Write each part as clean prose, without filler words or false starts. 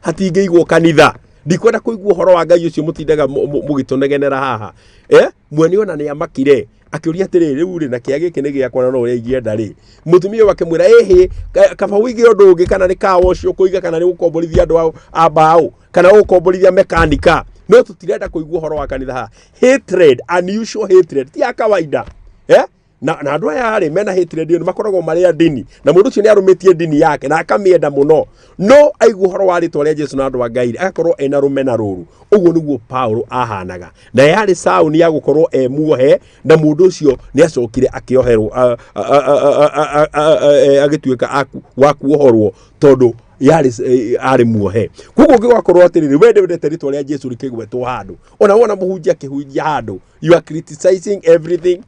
hatingeigwo kanitha ndikwenda kuigwo horo wa Ngai ucio mutindaga mugitunegenera haha muoni ona ni amakire akiuria atiriri riu ri na kiage kini giakwa no uri igienda ri mutumia wake mwira kaba wige undu ungi kana ni kawa ucio kuiga kana ni gukomborithia andu ambao kana gukomborithia mekanika no tutirenda kuigwo horo wa kanitha haha hatred, unusual hatred ti ya kawaida na andu aya ri mena hatred ni makoragwo mari ndini na mundu ucio ni arumitie ndini yake na akamienda muno no aigwo horo wa ritwa ria Jesu na andu a Ngai agakorwo ena rumena ruru uguo niguo Paulo ahanaga na yari sauni ya gukorwo muohe na mundu ucio ni acokire akioherwo agituika wa kuohorwo tondu yari ari muohe kuguo gigakorwo atiriri wende ritwa ria Jesu rikigwetwo handu ona wona muhunjia kihunjia handu you are criticizing everything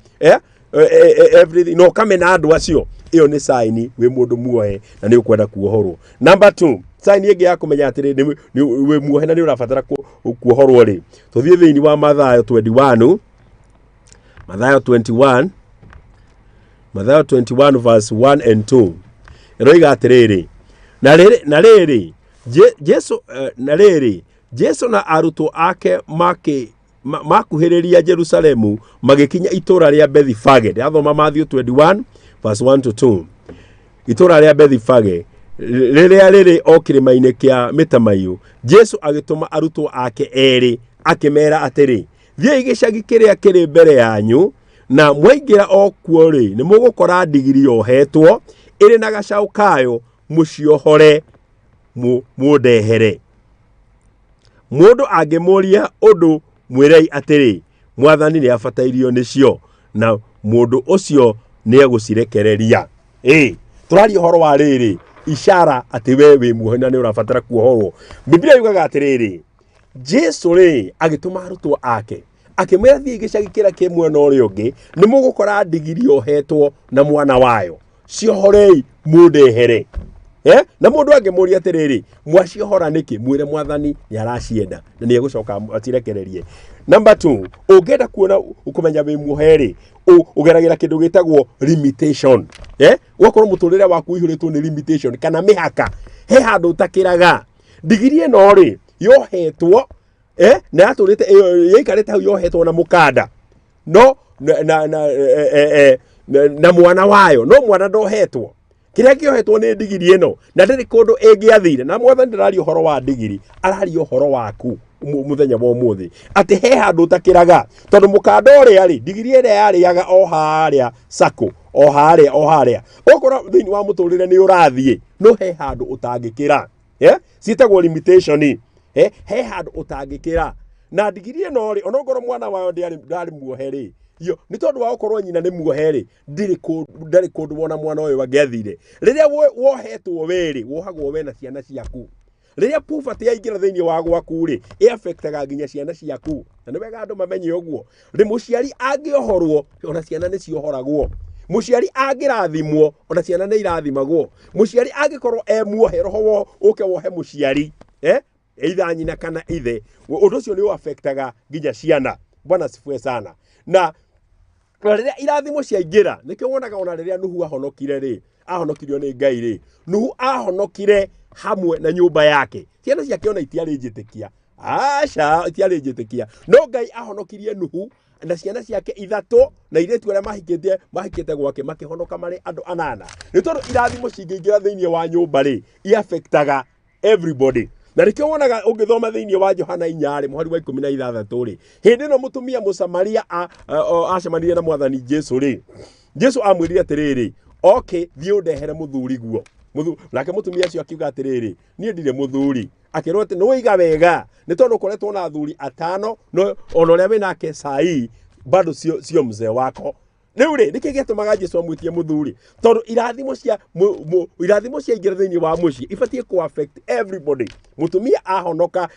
everything no kame na andu acio iyo ni sign we mundu muohe na ni ukwenda kuohorwo. Number 2 sign ingi ya kumenya atiri ni we muohe na ni urabatara kuohorwo ri tuthie thiini wa Mathayo 21 verse 1 and 2 eroiga atiriri na riri Jesu na arutwo ake makuhiriria Jerusalemu magikinya itura ria Bethfage ndathoma Matthew 21 verse 1 to 2 itura ria Bethfage riria riri okirima-ini kia Mitamayu Jesu agituma arutwo ake eri akimera atiri thiei gicagi kiria kiri mbere yanyu na mwaingira okuo ri ni mugukora ndigiri yohetwo iri na gacaũ kayo muciohore mundehere mundu angimuria undu mwirei atiri mwathani ni afatairio nicio na mundu ucio ni agucirekereria turari horo wa riri ishara ati we muohe na ni urafatara kuohorwo. Biblia yugaga atiriri Jesu ri agituma arutwo ake akimwira thii gicagi kira ki mwena uri ungi ni mugukora ndigiri ohetwo na mwana wayo ciohorei mundehere na mundu angimuria atiriri mwaciohora niki mwire mwathani ni aracienda na ni egucoka atirekererie. Number 2 ungenda kuona ukumenya we muoheri ugeragira kindu gitagwo limitation ugakorwo muturire waku ihuritwo ni limitation kana mihaka he handu utakiraga ndigiri eno ri yohetwo na yaturite yikarite hau yohetwo na mukanda no na mwana wayo no mwana ndohetwo kiria kiohetwo ni ndigiri eno na ndiri kundu ingiathire na mwathani ndarari uhoro wa ndigiri arari uhoro waku muthenya wa umuthi ati he handu utakiraga tondu mukanda uri ari ndigiri ere yari yaga o haria sako o haria okora thini wa muturire ni urathie no he handu utangikira citagwo limitation he handu utangikira na ndigiri eno ri onongoro mwana wayo ndari muoheri yo ni tondu wa gukorwo nyina ni muoheri ndari kundu wona mwana uyu wangiathire riria wohetwo weri wohagwo we na ciana ciaku riria puberty yaingira thiini wa gwaku ri affectaga nginya ciana ciaku na ni wega andu mamenye uguo ri muciari angiohorwo ona ciana ni ciohoragwo muciari angirathimwo ona ciana ni irathimagwo muciari angikorwo muohe roho uke wohe muciari either nyina kana ithe undu ucio ni affectaga nginya ciana. Bwana sifue sana na riria irathimo ciaingira nikio wonaga ona riria Nuhu ahonokire ri ahonokirio ni Ngai ri Nuhu ahonokire hamwe na nyumba yake ciana ciake ona itiari njitikia itiari njitikia no Ngai ahonokirie Nuhu na ciana ciake ithatu na iretu aria mahikite gwake makihonoka mari andu 8 ni tondu irathimo cingiingira thiini wa nyumba ri iaffectaga everybody na rikio wonaga ungithoma thiini wa Johana 4 muhari wa 16 ri hindi no mutumia Musamaria acemanirie na mwathani Jesu ri Jesu amwirire atiriri okay thii undehere muthuri guo nake mutumia acio akiuga atiriri nie ndire muthuri akirwo ati no iga wega ni tondu koretwo na athuri 5 no ona uria we nake sai bado sio mzee wako riu ri niki gitumaga Jesu amwitie muthuri tondu irathimo cia ingira thiini wa mucii ibatie ku affect everybody. Mutumia ahonoka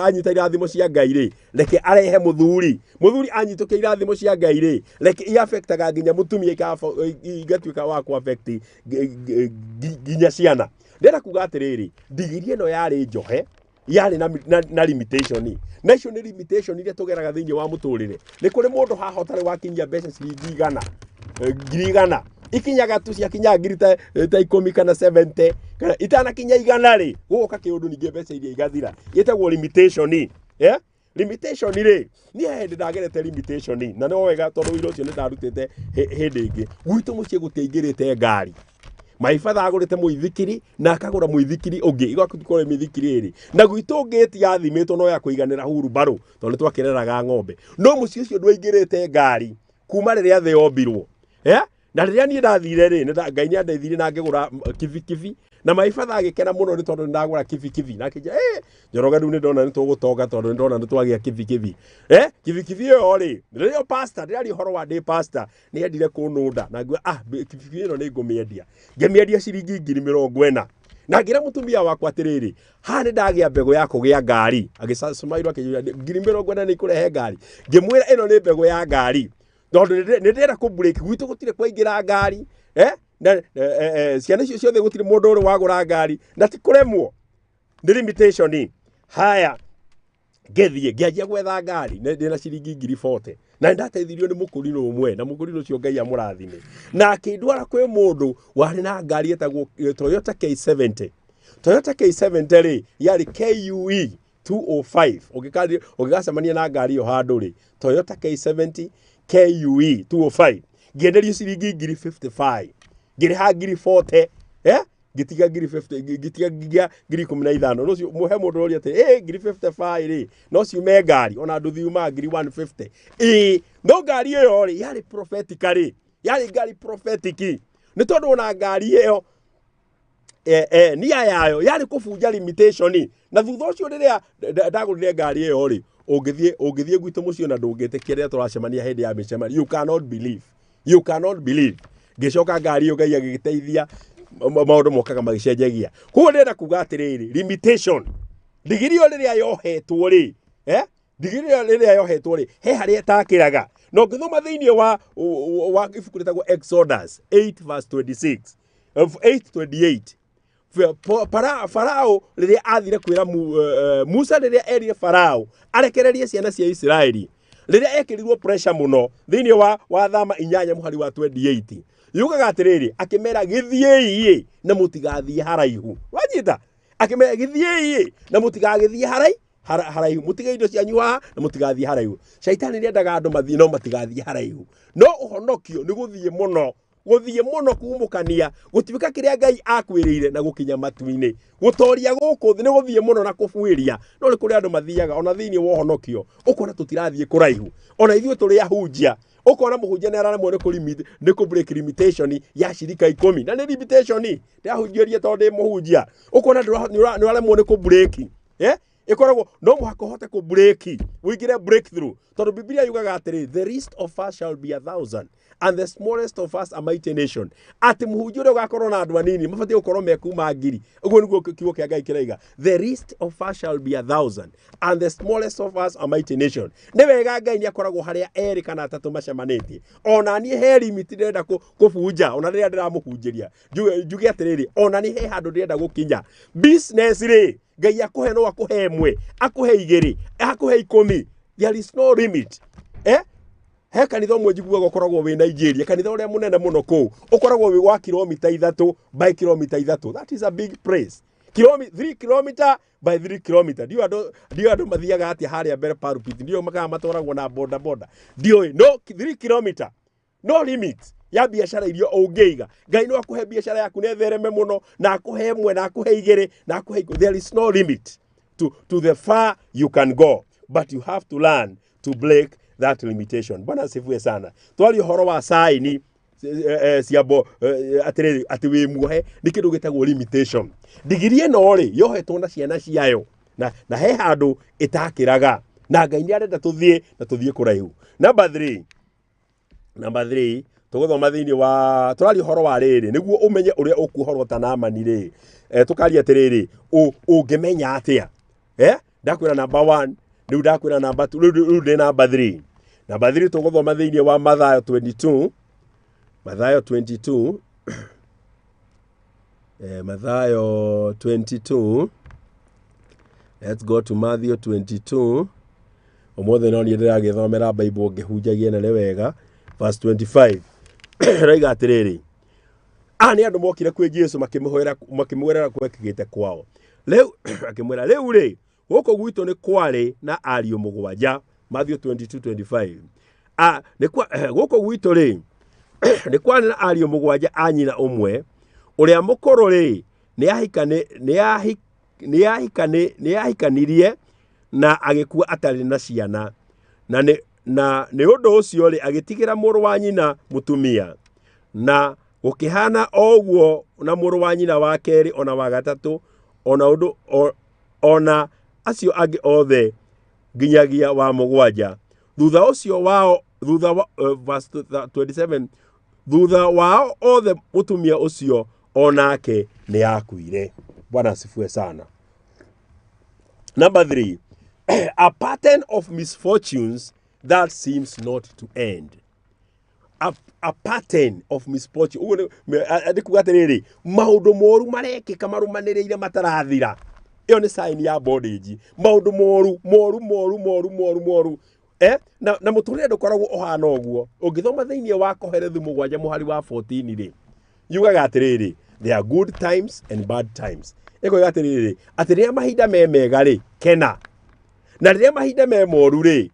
anyita irathimo cia Ngai ri reke arehe muthuri anyituke irathimo cia Ngai ri reke iaffectaga nginya mutumia igatuika wa ku affect nginya ciana. Ndera kuga atiriri ndigiri eno yari njohe yari na limitation na icio ni limitation iria tugeraga thiini wa muturire ni kuri mundu haha utari wakinyia mbeca ciringi 100 ngiri 100 ikinyaga tu cia kinya ngiri ta 10 kana 70 kana itana kinya igana ri guka kiundu ninge mbeca iria igathira yetagwo limitation limitation ri ni hindi ndagerete limitation na no wega tondu wiro cio ni ndarutite hindi ingi gwitu mucie gutiingirite ngari maifadha agurite muithikiri na akagura muithikiri ungi igakore mithikiri ri na gwitu ngeti yathimitwo no ya kuiganira huru baro tondu twakireraga ng'ombe no mucie ucio ndwaingirite ngari kuma riria the yombirwo na riria ni ndathire ri ngai ni andeithire na ngigura kivi na maifadha agikena muno ni tondu ndagura kivi na kija Njoroge riu ni ndona ni tugutonga tondu ndona ni twagia kivi yo ri riria pastor riria horo wa day pastor ni endire kununda na ngua kivi ino ni ngumiendia ngemiendia ciringi 40,000 na ngira mutumia wakwa atiriri ha ni ndagia mbego ya kugia ngari agisacumairwo akijuria 40,000 ni kurehe ngari ngimwira ino ni mbego ya ngari tondu ni ndira ku break gwitu gutire kwaingira ngari na ciana icio ciothe gutire mundu uri wagura ngari na ti kuremwo ni limitation haya ngethie ngianjia gwetha ngari ndina ciringi 40,000 na ndateithirio ni mukurino umwe na mukurino cio Ngai amurathime na akindwara kwi mundu wari na ngari etagwo Toyota K70 ri yari KUE 205 ugikacemania na ngari yo handu ri Toyota K70 KUE 205 ngienderio ciringi 55,000 ngiriha 40,000 gitiga 50 gitiga 15,000 no cio muhe mundu uri ati 55,000 ri no cio me ngari ona nduthiuma 150 no ngari iyo ri yari prophetically yari ngari prophetic ni tondu ona ngari iyo nia yayo yari kufunja limitation na thutha ucio riria ndagurire ngari iyo ri ungithie gwitu mucio na ndungitikia riria turacemania hindi ya micemani you cannot believe ngicoka ngari iyo Ngai agigiteithia maundu mokaga magicenjagia kuo ndenda kuga atiriri limitation digirio riria yohetwo ri digirio riria yohetwo ri he haria takiraga no ngithoma thiini wa ibuku ritagwo Exodus 8:26 of 8:28 Farao riria athire kwira Musa riria erire Farao arekererie ciana cia Israeli riria ekirirwo pressure muno thiini wa thama 8 muhari wa 28 yugaga atiriri akimera githiei na mutigathie haraihu wanyita akimera githiei na mutigagithie haraihu mutiga indo cianyu na mutigathie haraihu shaitani riendaga andu mathie no matigathie haraihu no uhonokio ni guthie muno kuumukania gutibika kiria Ngai akwirire na gukinya matuini gutoria guku thi ni guthie muno na kufuiria no ni kuri andu mathiaga ona thiini wo honokio ukona tutirathie kuraihu ona ithuĩ turi ahunjia ukona muhunjia ni araremwo ni ku break limitation ya shirika 10 na ni limitation ndahunjierie tondu muhunjia ukona ni araremwo ni ku break ikoragwo no muhaka hote ku break wigire breakthrough tondu Biblia yugaga atiri the least of us shall be 1,000 and the smallest of us a mighty nation ati muhunjia uri ugakorwo na andu anini mabati gukorwo mekuma ngiri uguo niguo kiugo kia Ngai kiraiga the least of us shall be 1,000 and the smallest of us a mighty nation ni wega Ngai ni akoragwo haria eri kana atatu macemanĩtie ona ni he limit ndenda kubunja ona riria ndiramuhunjiria njuge atiriri ona ni he handu ndenda gukinya business ri Ngai akuhe no akuhe imwe akuhe igiri akuhe 10 there is no limit he kanitha umwe njiguaga ukoragwo wi Nigeria kanitha uria munene muno ku ukoragwo wi wa kilomita 3 by kilomita 3 that is a big place 3 km by 3 km dio ando mathiaga atia haria mbere parupit dio makaga matwaragwo na boda dio no 3 km no limit ya biashara irio ungeiga Ngai no akuhe biashara yaku ne thereme muno na akuhe imwe na akuhe igiri na akuhe there is no limit to the far you can go but you have to learn to break that limitation. Bwana asifiwe sana. Twali horo wa saini siabo atiriri ati wi muhe ni kindu gitagwo limitation. Digirie no ri yohetwo na ciana ciayo na he handu itakiraga na Ngai ni arenda tuthie kuraihu. Number 3 tuguthoma thiini wa twali horo wa riri niguo umenye uria ukuhorwo tanamani ri tukari atiriri ungemenya atia ndakwira number 1 riu ndakwira number 2 riu ndi number 3 number 3 tuguthoma thiini wa Mathayo 22 Mathayo 22 let's go to Matthew 22 omothe no ni ndiragithomera Bible ngihunjagie na wega verse 25 raiga atiriri ani andu mokire kwi Jesu makimwera kwekigite kwao leu akimwera leu ri goko gwitu ni kwari na ariu mugwanja Matthew 22:25 ni kwa goko gwitu ri ni kwari na ariu mugwanja anyina umwe uria mukoro ri ni ahikanirie na agikua atari na ciana na ni undu ucio ri agitigira muru wa nyina mutumia na ukihana oguo na muru wa nyina wa keri ona wa gatatu ona acio agi othe nginyagia wa mugwanja thutha ucio wao verse 27 thutha wao othe mutumia ucio onake ni akuire. Bwana asifiwe sana. Number 3, a pattern of misfortunes that seems not to end. A pattern of misfortune. Adikugatiriri maundu moru marekika marumaniriire matarathira. Iyo ni sign ya bondage. Maundu moru. Na muturire ndukoragwo ohana oguo. Ungithoma thiini wa Koherethu 7 muhari wa 14 ri. Yugaga atiriri, there are good times and bad times. Ego atiriri, atiria mahinda mega ri, kena. Na riria mahinda moru ri,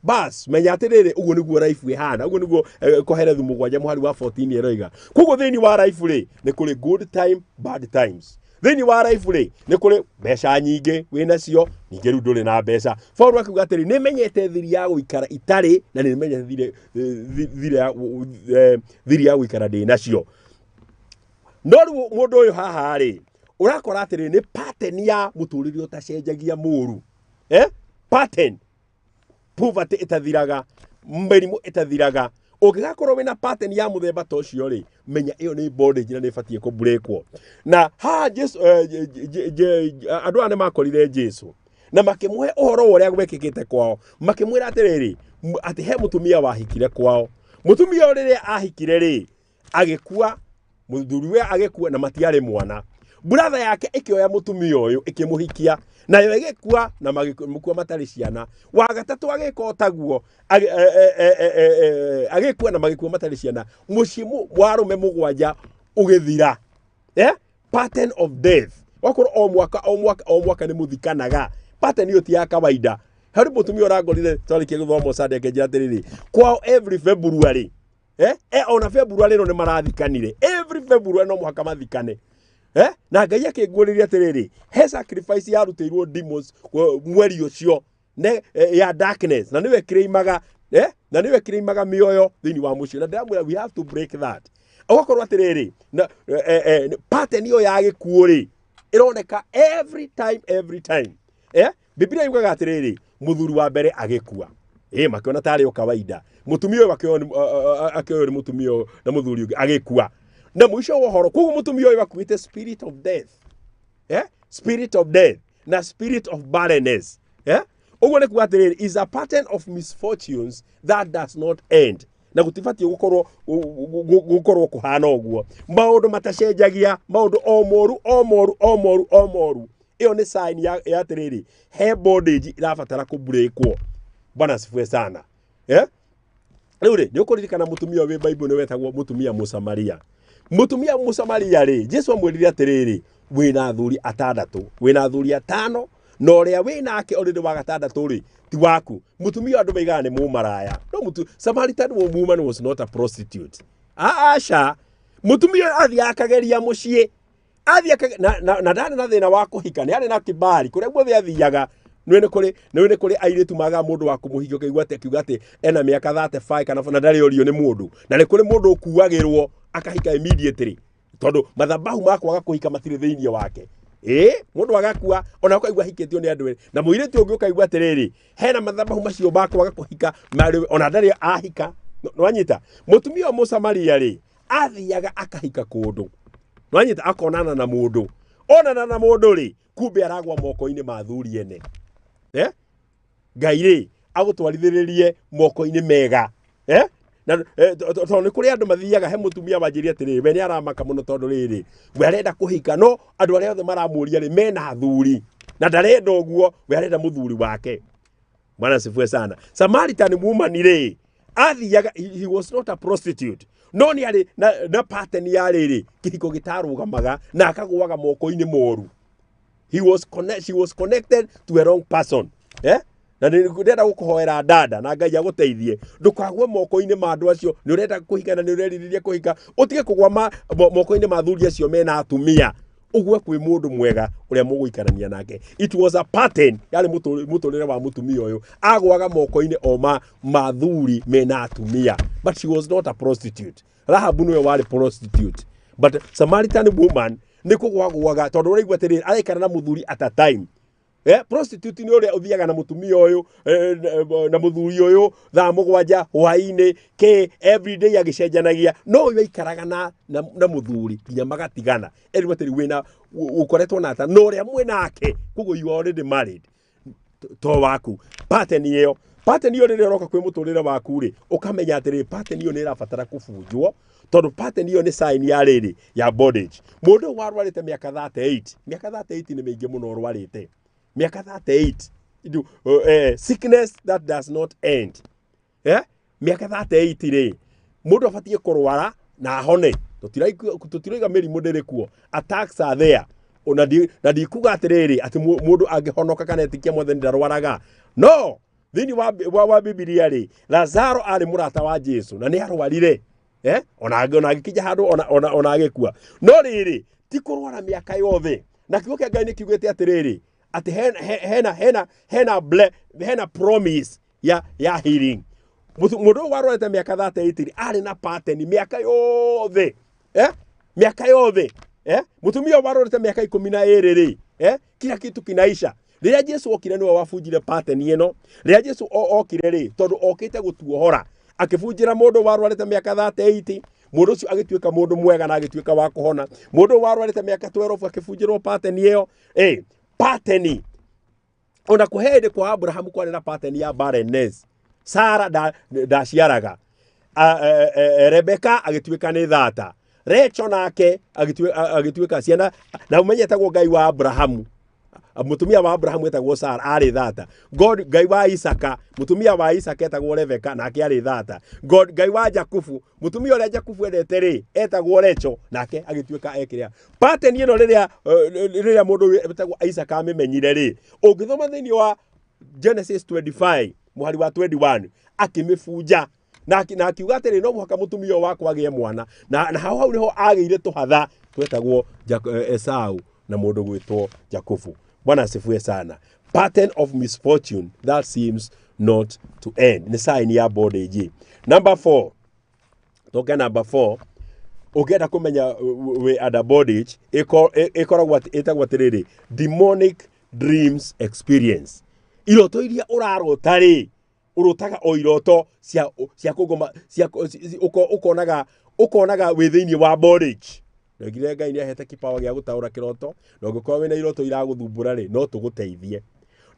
bas menya atiriri uguo niguo life ihana. Uguo niguo Koherethu 7 muhari wa 14 eroiga. Kugo thiini wa life ri, ni kuri good time, bad times. Thiini wa life ri, ni kuri besha nyingi wina cio, ninge ru nduri na besha. Paulo akiuga atiri ni menyete thiri ya guikara itari na ni menyete thiri ya guikara ndi nacio. Noru mundu uyu haha ri urakora atiri ni pattern ya muturiri utacenjagia muru. Pattern. Poverty itathiraga, mberimu itathiraga. Ukigakorwo wina pattern ya muthemba ta ucio ri, menya iyo ni bondage na ni fatie ko breakwo. Na ha Jesu andu ane makorire Jesu na makimwe uhoro uria gwekikite kwao, makimwira atiriri ati he mutumia wahikire kwao. Mutumia uria ahikire ri agikua, muthuriwe agikua na matiare mwana. Brother yake ikioya mutumia uyu ikimuhikia nayo igikua na magikua matari ciana. Wa gatatu agiko taguo agikua na magikua matari ciana. Mushimu warume mugwanja ugithira. Pattern of death. Wakoro o mwaka ni muthikanaga. Pattern iyo ti ya kawaida. Hari mutumia uragorire twari kiguthomo Sunday kejatiriri kwao every February. Ona February no ni marathikanire. Every February no mwaka mathikane. Na Ngai akinguriria atiriri he sacrifice ya rutirwo demons mweri ucio ne ya darkness na niwe kireimaga na niwe kireimaga mioyo thini wa mucio na ndamwira we have to break that. Okorwo atiriri na pattern iyo ya gikuuri ironeka every time. Biblia yugaga atiriri muthuri wa mbere agikua makiona tari o kawaida, mutumia akioyo mutumia na muthuri agikua na mwisho wa horo kugu mutumia uyu bakwite spirit of death. Spirit of death na spirit of barrenness. Uguo ni kuatiriri is a pattern of misfortunes that does not end. Na gutifatie gukorwo kuhana oguo maundu matacenjagia, maundu o moru. Iyo ni sign ya atiriri he bondage irabatara ku breakwo. Bwana asifiwe sana. Riu ri ni ukuririkana mutumia we Bible ni wetagwo mutumia Musamaria. Mutumia Musamaria ri Jesu amwirire atiriri wina athuri atandatu, wina athuri atano na uria winake uri wa gatandatu ri ti waku. Mutumia andu maigaga ni mumaraya. No Samaritan woman was not a prostitute. Asha mutumia athia akageria mucii athia na ndani na thina wa kuhika ni ari na kibali kuria guothe athiaga nwene kuri airetu maga mundu wa kumuhigio kaigwa ate kiuga ati ena miaka 35 kana na ndari orio ni mundu na ni kuri mundu ukuagirwo akahika immediately tondu mathabahu makwaga kuhika matire thiini wake. Mundu agakua ona ukaigwa hiketio ni andu na muiretu ungi ukaigwa atiriri hena mathabahu macio makwaga kuhika ona ndari ahika. Nwanyita mutumia Musamaria ri athiaga akahika kundu, nwanyita akonana na mundu, onana na mundu ri kumbe aragwa moko-ini ma thuri ene. Ngai ri agutwarithiririe moko-ini mega. Na tondu kuri andu mathiaga he mutumia wanjiria atiriri we ni aramaka muno tondu riri we arenda kuhika no andu aria othe maramuria ri mena thuri na ndarenda oguo we arenda muthuri wake. Bwana asifiwe sana. Samaritan woman ri athiaga, he was not a prostitute. no ni ari na pattern ya riri kihiko gitarugamaga na akagwaga moko-ini moru. She was connected to a wrong person. Na ndenda gukuhoera dada na Ngai aguteithie ndukagwe moko-ini ma andu acio ni urenda kuhika na ni ureriria kuhika utige kugwa moko-ini ma thuri acio mena atumia ugwe kwi mundu mwega uria muguikarania nake. It was a pattern yari muturire wa mutumia uyu agwaga moko-ini o ma thuri mena atumia, but she was not a prostitute. Rahabu niwe wari prostitute, but Samaritan woman ni kugwaga tondu uri igweterere araikara na muthuri at a time. Prostitute ni uri uthiaga na mutumia uyu na muthuri uyu thaa mugwanja hwaini ke everyday agicenjanagia, no uyu ikaraga na muthuri nginya magatigana erigweteri wina ukoretwo nata no ria mwe nake kugo you already married to waku. Pattern iyo riri roka kwi muturire waku ri ukamenya atiri pattern iyo ni irabatara kubunjwo tondu pattern iyo ni sign ya riri ya bondage. Mundu warwarite miaka 38 ni mingi muno rwarite miaka 38 sickness that does not end. Miaka 38 ri mundu abatie kurwara na hone tutiraiga mirimu ndiri kuo. Attacks are there na ndikuga atiriri ati mundu angihonoka kana etikia mothe ndarwaraga. No, thini wa Biblia ri Lazaro ari murata wa Jesu na ni arwarire ona agikija handu ona agikua. No riri ti kurwara miaka yothe na kiugo kia Ngai ni kiugete atiriri ati hena promise ya healing. Mundu warwarite miaka 38 ari na pattern miaka yothe miaka yothe mutumia warwarite miaka 12 ri kila kitu kinaisha. Riria Jesu okire niwe wabunjire pattern ino. Riria Jesu okire ri tondu okite gutuohora akibunjira mundu warwarite miaka 38 mundu ucio agituika mundu mwega na agituika wa kuhona. Mundu warwarite miaka 12 akibunjirwo pattern iyo pattern ona kuhede kwa Abraham kwa na pattern ya barrenness. Sara ndaciaraga Rebeka agituika ni thata. Rachel nake agituika ciana na umenyetagwo Ngai wa Abraham. Mutumia wa Abraham etagwo Sara ari thata. Ngai wa Isaka mutumia wa Isaka etagwo Rebeka nake ari thata. Ngai wa Jakubu mutumia uria Jakubu endete ri etagwo Rachel nake agituika ekiria. Pattern ino riria mundu etagwo Isaka amenyire ri ungithoma thini wa Genesis 25 muhari wa 21 akimifunja na akiuga atiri no muhaka mutumia wakwa agie mwana na hau niho ageire tuhatha twetagwo Esau na mundu gwitwo Jakubu. Bwana asifiwe sana. Pattern of misfortune that seems not to end. Ni sign ya bondage. Number 4. Toka number 4. Ugenda kumenya we ada bondage ikoragwo etagwo tiriri demonic dreams experience. Iroto iria urarota ri urotaga o iroto cia kugoma cia ukonaga within wa bondage. Nagire Ngai ni ahete kipawa gia gutaura kiroto na ungikorwo wina iroto iraguthumbura ri no tuguteithie.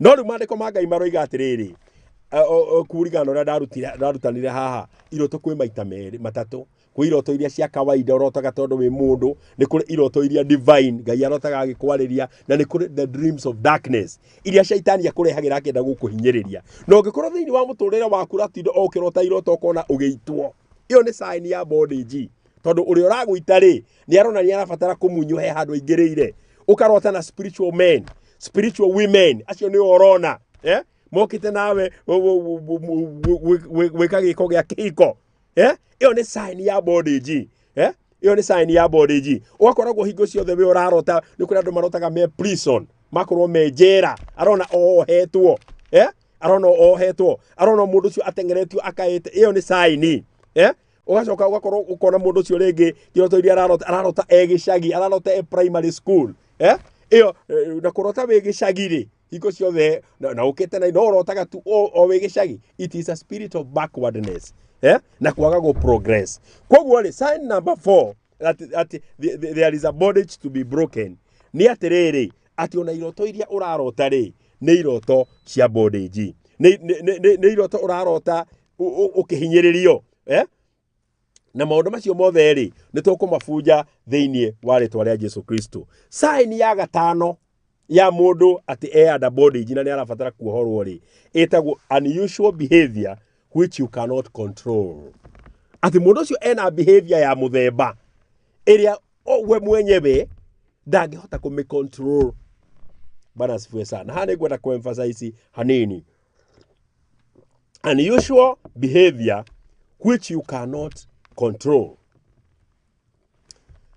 No ru mandiko ma Ngai maroiga atiriri kurigana ora ndarutanire haha iroto kwi maita matatu. Kwi iroto iria cia kawaida urotaga tondu wi mundu, ni kuri iroto iria divine Ngai arotaga agikwariria, na ni kuri the dreams of darkness iria shaitani akurehagira akenda gukuhinyiriria. No ungikorwo thiini wa muturire waku ratindo okirota iroto ukona ugeitwo, iyo ni sign ya bondage. Tondu uri uragwita ri ni arona ni arabatara kumunyuhe handu ingirire ukarota na spiritual men, spiritual women acio ni orona mokite nawe weka giko gya kiko iyo ni sign ya bondage iyo ni sign ya bondage. Ugakoragwo hingo ciothe we urarota ni kuri andu marotaga me prison makorwo me njera arona ohetwo arona mundu cio atengeretio akaite. Iyo ni sign ugacoka ugakorwo ukona mundu cio ringi kiroto iria ararota egicagi ararota primary school iyo na kurota we gicagi ri hingo ciothe na ukite na no urotaga tu o we gicagi. It is a spirit of backwardness na kwaga go progress. Kogwo ri sign number 4 that there is a bondage to be broken ni atiriri ati ona iroto iria urarota ri ni iroto cia bondage, ni iroto urarota ukihinyiririo na maundu macio mothe ri ni tukumafunja thiini wa ritwa ria Jesu Kristo. Sign ya gatano ya mundu ati under bondage na ni arabatara kuohorwo ri etagwo unusual behavior which you cannot control. ati mundu ucio ena behavior ya muthemba area we mwenyewe ndangihota ku control. Bana asifiwe sana. Hana ngwenda ku emphasize hanini, unusual behavior which you cannot control.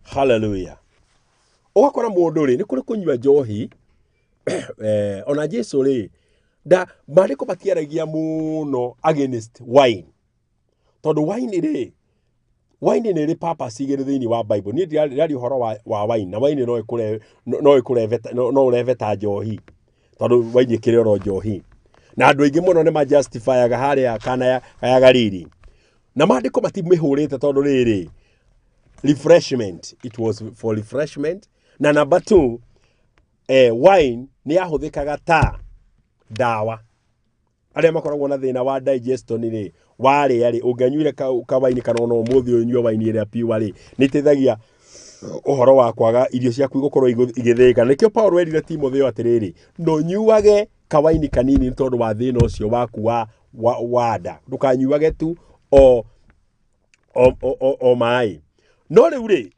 Hallelujah. Ugakora mundu ri ni kuri kunywa njohi ona Jesu ri da mariko batiaragia muno against wine, tondu wine ni ri purpose igiri thini wa Bible. Ni ndari horo wa wine, na wine no ureveta njohi, tondu wine kiri oro njohi, na andu aingi muno ni ma justify ga haria kana ya gariri, na mandiko matimihurite tondu riri refreshment, it was for refreshment. Na number 2, wine ni yahuthikaga ta dawa. Aria makoragwo na thina wa digestion ri wari ari unganyuire ka wine kana no muthi unyua wine ira piwa ri nitithagia uhoro wa kwaga irio ciaku igukorwo igithika. Nikio Paul werire Timotheo atiriri no nyuage ka wine kanini tondu wa thina ucio waku wa nda, ndukanyuage tu o mai. No riu ri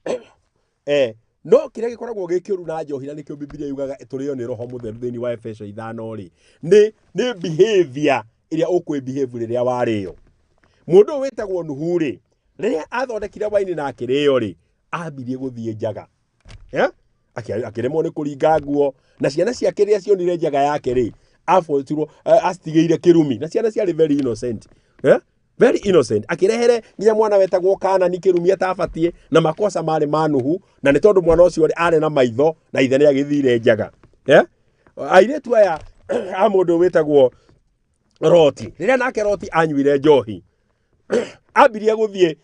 no kiria gikoragwo gikiuru na njohi, na nikio Biblia yugaga turio ni roho mutheru thini wa Efeso 5 ri ni behavior iria ukwe behave riria wario. Mundu witagwo nuhu ri riria athondekire wine na akirio ri ambirie guthie njaga, akiremwo ni kuringa nguo, na ciana ciake riria cionire njaga yake ri astigeire kirumi, na ciana ciari very innocent, very innocent. Akirehere nginya mwana wetagwo kana ni kirumi atabatie, na makosa mari manuhu, na ni tondu mwana ucio ari na maitho na ithe ni agithire njaga. Airetu aya a mundu wetagwo Roti, riria nake Roti anyuire njohi ambirie guthie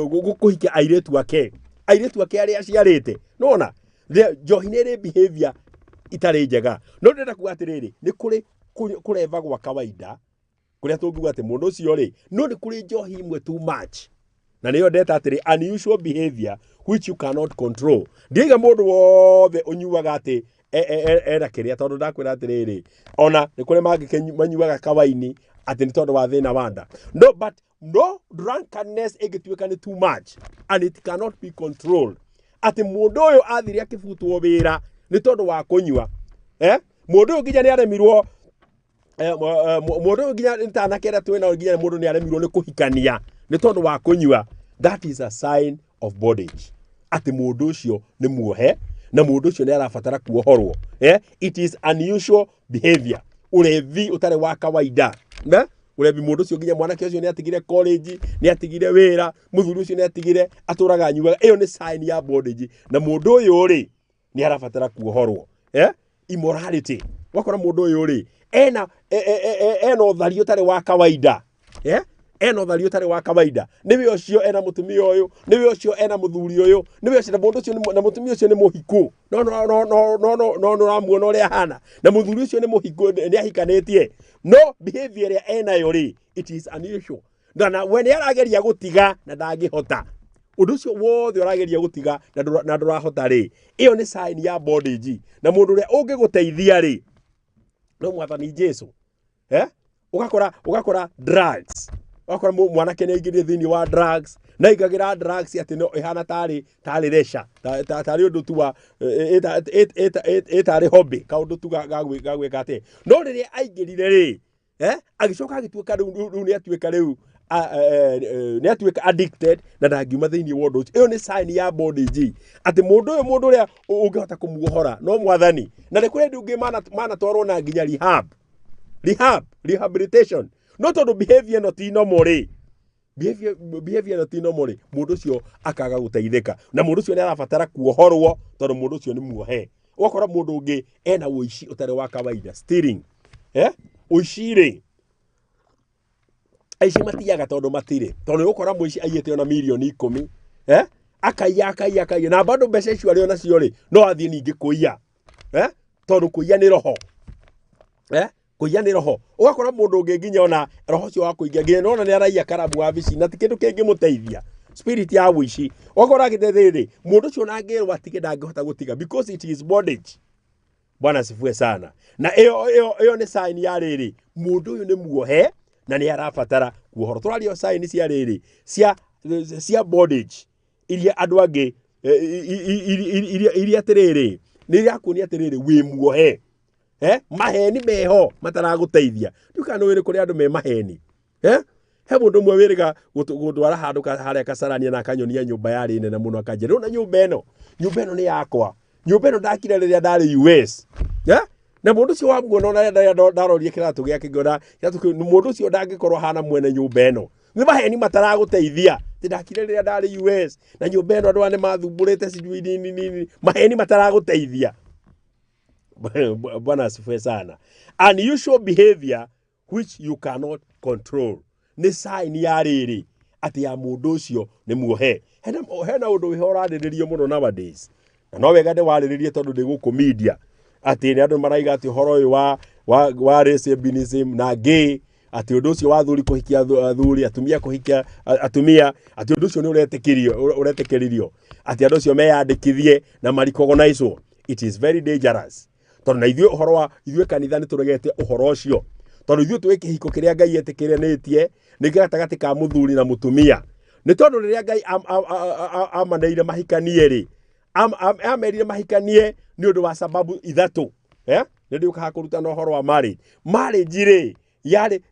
gukuhikia airetu ake aria ciarite. Nona njohi ni ri behavior itari njega. No ndenda kuga atiriri ni kuri kureva gwa kawaida kuria tungiuga ati mundu ucio ri no ni kuri njohi imwe too much, na niyo ndeta atiri unusual behavior which you cannot control. Ndiga mundu wothe unyuaga ati era kiria, tondu ndakwira atiriri ona ni kuri manyuaga kawaini ati ni tondu wa thina wanda. No, but no, drunkenness igituika ni too much and it cannot be controlled. Ati mundu uyu athiria kibutwo wira ni tondu wa kunyua, mundu uyu nginya ni aremirwo mundu nginya ntanakera twena nginya mundu ni aremirwo ni kuhikania ni tondu wa kunyua. That is a sign of bondage. Ati mundu ucio ni muohe, na mundu ucio ni arabatara kuohorwo. It is unusual behavior. Urevi utare wa kawaida. Urevi mundu ucio nginya mwanake ucio ni atigire college, ni atigire wira, muthuri ucio ni atigire aturaga nyuaga. Iyo ni sign ya bondage, na mundu uyu ri ni arabatara kuohorwo. Immorality. Wakora mundu uyu ri ena uthari utare wa kawaida. Ena uthari utare wa kawaida. Niwe ucio ena mutumia uyu, niwe ucio ena muthuri uyu, niwe ucio mundu ucio na mutumia ucio ni muhiku. No ramuona uria hana. Na muthuri ucio ni muhiku, ni ahikanitie. No, behavior ya ena yori, it is unusual. Na when arageria gutiga na ndangihota, undu ucio wothe arageria gutiga na ndurahota ri, iyo ni sign ya bondage. Na mundu uria ungiguteithia ri no mwathani Jesu. Ugakora drugs. Wakora mwanake ni aingire thini wa drugs, na igagira drugs ati no ihana tari resha tari undu tu wa etari hobby ka undu tu gagwika ati. No riria aingirire ri agicoka agituika riu ni atuika riu ni atuika addicted na ndangiuma thini wa undu. Iyo ni sign ya bondage. Ati mundu uria ungihota kumuohora no mwathani. Na ni kuri ndungi mana twarwo na nginya rehabilitation. No tondu behavior not normal. Behavior not normal. Mundu ucio akaga guteithika, na mundu ucio ni arabatara kuohorwo tondu mundu ucio ni muohe. Wakora mundu ungi ena uici utare wa kawaida, stealing. Uici ri aici matiaga tondu matire, tondu ukora muici aiyete ona milioni 10, akaiya na bado mbeca icio ari ona cio ri no athie ningi kuiya, tondu kuiya ni roho. Kuiya ni roho. Ugakora mundu ungi nginya ona roho cio wa kuiya nginya ona ni araiya karabu wa bici na tikindu kingi muteithia, spirit ya wici. Ugakora githethiri mundu cio na ngirwa atige ndangihota gutiga because it is bondage. Bwana sifue sana. Na iyo ni sign ya riri mundu uyu ni muohe na ni arabatara kuohoro turario sign cia riri cia bondage iria andu angi iria tiriri ni yakuonia atiriri wi muohe maheni meho mataraguteithia ndukano wiri kuri andu me maheni he mundu mwe wiriga gutwara handu haria kasarania na akanyonia nyumba yari nene muno akanjira na nyumba eno ni yakwa nyumba eno ndakire riria ndari US na mundu cio wamuona na ndarorie kiratu giake ngona mundu cio ndangikorwo hana mwene nyumba eno ni maheni mataraguteithia ndakire riria ndari US na nyumba eno andu ane mathumburite sijui nini maheni mataraguteithia. Bwana asifiwe sana. Unusual behavior which you cannot control ni sign ya riri ati ya mundu ucio ni muohe hena undu wihorariririo muno nowadays na no wega de wariririe tondu ndi guku media ati ni andu maraiga ati horo uyu wa lesbianism na gay ati undu ucio wa thuri kuhikia athuri atumia kuhikia atumia ati undu ucio ni uretekeririo ati andu ucio meyandikithie na maricognize. It is very dangerous tondu na ithuĩ uhoro wa ithuĩ kanitha ni turegete uhoro ucio tondu ithuĩ tuwe kihiko kiria Ngai etikirianitie ni gatagati ka muthuri na mutumia ni tondu riria Ngai amaneire mahikanie ri amerire mahikanie ni undu wa sababu ithatu ni ndio kahakuruta no uhoro wa marriage ri yari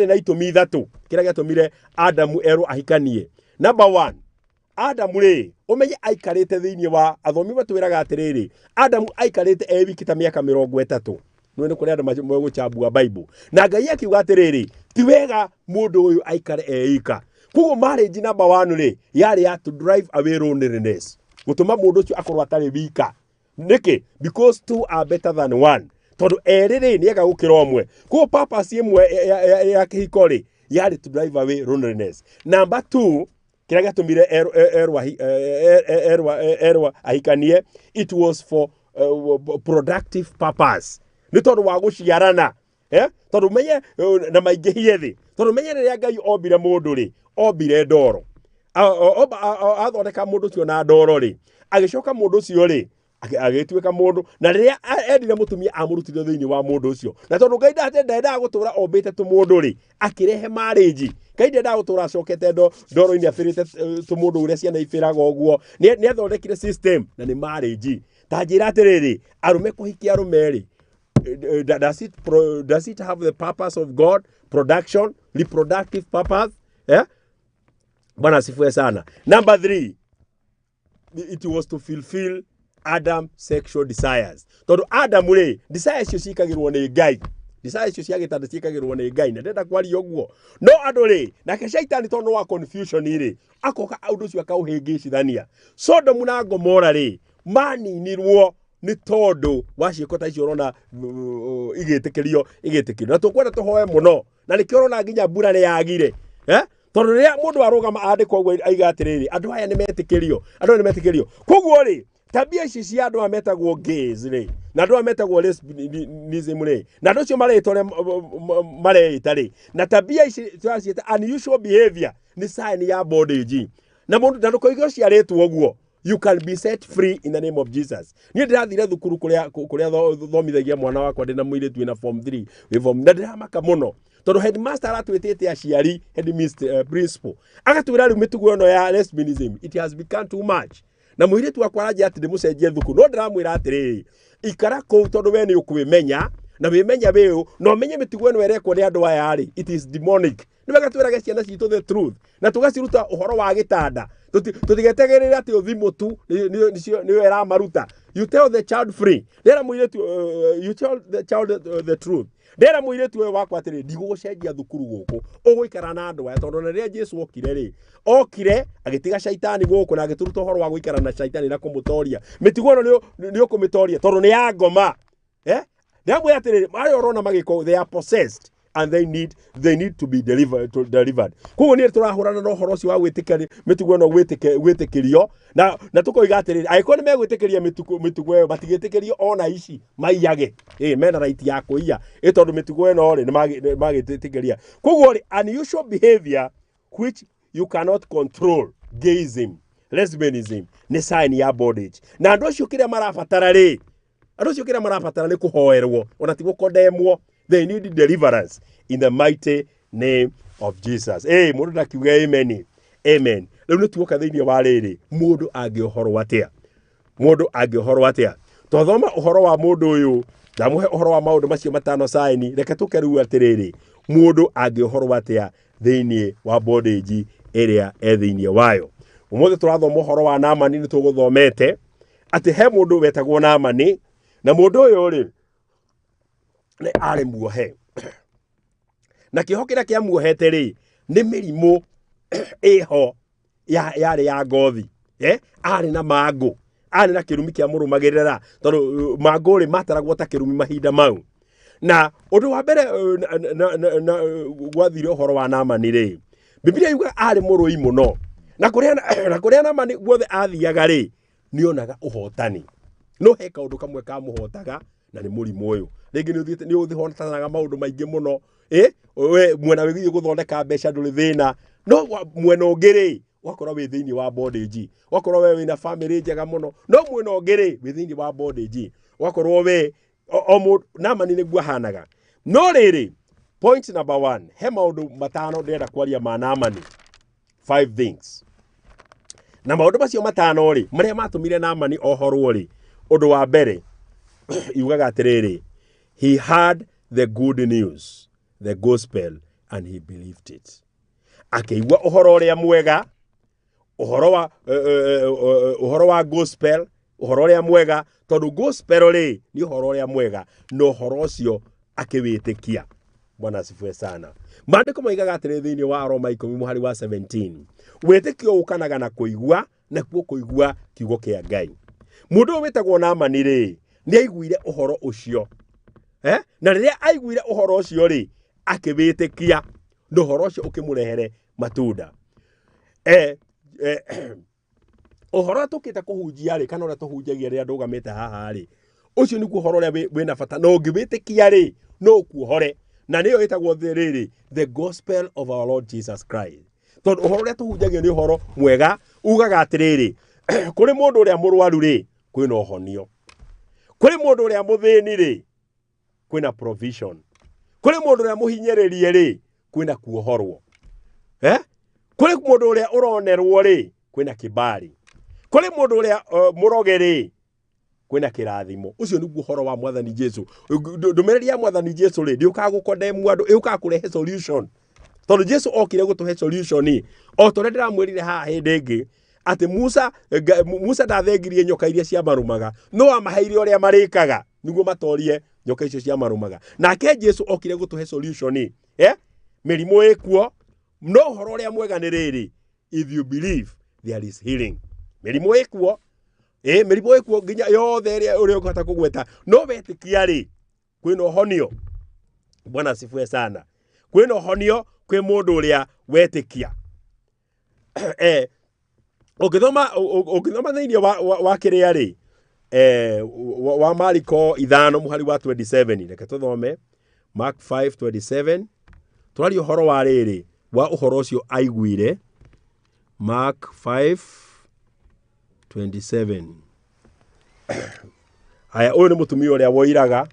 na itumi ithatu kiria gatumire Adamu erwo ahikanie. Number 1, Adamu ri umenye aikarite thiini wa athomi batwiraga atiriri Adamu aikarite ewiki ta miaka 30 none kuri andu maguchambua Bible na Ngai akiuga atiriri ti wega mundu uyu aikare eika kugo marriage number 1 ri yari ya to drive away loneliness gutuma mundu ucio akorwo atari wika niki because two are better than one tondu eriri ni ega gukira omwe kugo purpose imwe ya kihiko ri yari to drive away loneliness. Number 2 kira gatumire erwa ahikanie it was for productive purpose ni tondu wa guciarana tondu menye na maingihie thi tondu menye riria Ngai ombire mundu ri ombire ndoro athondeka mundu cio na ndoro ri agicoka mundu cio ri agituika mundu na riria endire mutumia amurutire thiini wa mundu ucio na tondu Ngai ndenda gutura ombite tu mundu ri akirehe marriage Ngai ndenda gutura acokete ndoro ini afirite tu mundu uria ciana ifiraga oguo ni athondekire system na ni marriage ta njira atiriri arume kuhikia arume ri does it have the purpose of God, production, reproductive purpose? Bwana asifiwe sana. Number 3, it was to fulfill Adam sexual desires. Tondu Adam ri desires cio cikagirwo ni Ngai. Desires cio ciagitanda cikagirwo ni Ngai na ndenda kwari oguo. No andu ri na ke shaitani tondu wa confusion ri akoka undu cio akauhingicithania. Sodom na Gomora ri maninirwo ni tondu wa ciiko ta icio rona igitikirio na tukwenda tuhoe muno na nikio rona nginya mbura ni yagire tondu riria mundu arugama andikwo guo aiga atiriri andu aya ni metikirio koguo ri tabia ici cia andu ametagwo gays ri na andu ametagwo lesbianism ri na andu cio maretore mareita ri na tabia ici twacieta unusual behavior ni sign ya bondage na mundu ndukoigwo ciaretwo guo. You can be set free in the name of Jesus. Ni ndirathire thukuru kuria thomithagia mwana wakwa ndina muiritu ina form 3 we form ndaramaka muno tondu headmaster aratwitite aciari headmaster principal agatwira riu mitugo no ya lesbianism it has become too much na muiritu wakwa araje ati ndimucenjie thukuru no ndiramwira atiri ikara ko tondu we ni ukubimenya na wimenya biu no menye mitugo no erekwo ni andu aya ari it is demonic ni bagatwiraga ciana citu the truth na tugaciruta uhoro wa gitanda tutigetegerera ati uthimu tu ni era maruta. You tell the child free ndera muiretu you tell the child the truth ndera muiretu we wakwa atiri ndigucenjia thukuru guku uguikara na andu aya tondu riria Jesu okire agitiga shaitani guku na agituruta uhoro wa guikara na shaitani na kumutoria mitugo no ni ukumitoria tondu ni ya ngoma ndamwe atiri mari orona magiko they are possessed and they need to be delivered. Kugo ni turahurana no horo cio wa gwitikari mitugo no gwitikirio na tukoiga atiriri aiko ni megwitikiria mitugo batigitikirio ona ici maiyage mena right ya kuiya tondu mitugo no ri ni magitikiria. Kugo ri unusual behavior which you cannot control, gayism, lesbianism ni sign ya bondage na andu acio kiria marabatara ri andu acio kiria marabatara ni kuhoerwo ona ti gukondemwo. They need deliverance in the mighty name of Jesus. Mundu ndakiuga amen. Amen. Riu nituoka thiini wa riri mundu angihorwo atia. Mundu angihorwo atia. Twathoma uhoro wa mundu uyu ndamuhe uhoro wa maundu macio matano saini reke tuke riu atiriri mundu angihorwo atia thiini wa bondage area thiini wayo. Umuthi turathoma uhoro wa Naamani nituguthomete ati he mundu wetagwo Naamani na mundu uyu ri ni ari muohe na kiho kira kia muohete ri ni mirimu eho yari ya ngothi ari na mangu ari na kirumi kia murumagirira tondu mangu ri mataragwo ta kirumi mahinda mau na undu wa mbere na gwathire uhoro wa Naamani ri Biblia yuga ari murui muno na kuria Naamani guothe athiaga ri nionaga uhotani no he kaundu kamwe ka muhotaga na ni murimu uyu ringi ni uthihotanaga maundu maingi muno we mwena wigithie guthondeka mbeca nduri thina no mwena ungiri wakora we thiini wa bondage wakora we wina family njega muno no mwena ungiri we thiini wa bondage wakora we Naamani ni guahanaga no riri point number 1 he maundu matano ndenda kwaria ma Naamani 5 things na maundu macio matano ri maria matumire Naamani ohorwo ri undu wa mbere yugaga atiriri he had the good news, the gospel, and he believed it. Akeigua uhoro uria mwega uhoro wa gospel uhoro uria mwega tondu gospel ri ni uhoro uria mwega no uhoro ucio akiwitikia. Bwana asifiwe sana. Maandiko maigaga atiri thiini wa Roma 10:17 witikio ukanaga na kuigua na kuigua kiugo kia Ngai. Mundu wetagwo Naamani ri ni aiguire uhoro ucio na riria aiguire uhoro ucio ri akiwitikia no uhoro ucio ukimurehere matunda. Uhoro tukita kuhunjia ri kana ura tuhunjagia ri andu gamete haha ri ucio niguo uhoro uria wina bata no ngibitikia ri no kuhore na niyo itagwo riri the gospel of our Lord Jesus Christ. Tondu uhoro uria tuhunjagia ni uhoro mwega ugaga atiriri kuri mundu uria murwaru ri kwina uhonio, kuri mundu uria muthini ri kwina provision, kuri mundu uria muhinyeririe ri kwina kuohorwo, kuri mundu uria uronerwo ri kwina kibali, kuri mundu uria muroge ri kwina kirathimo. Ucio niguo uhoro wa Mwathani Jesu. Ndumereri ya Mwathani Jesu ri ndiuka gukondemu andu iuka kurehe solution tondu Jesu okire gutuhe solution ni o tore ndiramwirire haha hindi ingi ati Musa ndathengirie nyoka iria cia marumaga no amaheire uria marikaga niguo matorie nyoka icio cia marumaga. Nake Jesu okire gutuhe solution ni mirimu ikuo no uhoro uria mwega ni riri if you believe there is healing. Mirimu ikuo mirimu ikuo nginya yothe iria uri ukahota kugweta no wetikia ri kwina uhonio. Bwana asifiwe sana. Kwina uhonio kwi mundu uria wetikia. Ukithoma thiini wa kiria ri wa Mariko 5:27 reke tuthome Mark 5:27 turario horo wa riri wa uhoro ucio aiguire. Mark 5:27 aya uyu ni mutumia uria woiraga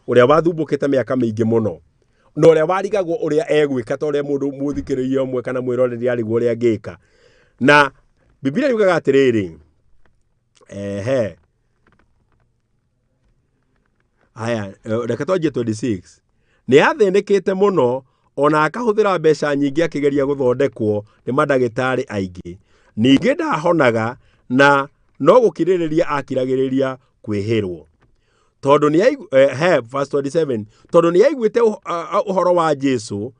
uria wathumbukite miaka mingi muno no uria warigagwo uria egwika ta uria mundu muthikiririe omwe kana mwiroreri arigwo uria ngika na Biblia yugaga atiriri aya reke twanjie 26 ni athinikite muno ona akahuthira mbeca nyingi akigeria guthondekwo ni madagitari aingi ningi ndahonaga na no gukiririria akiragiriria kwihirwo tondu ni verse 27 tondu ni aiguite uhoro wa Jesu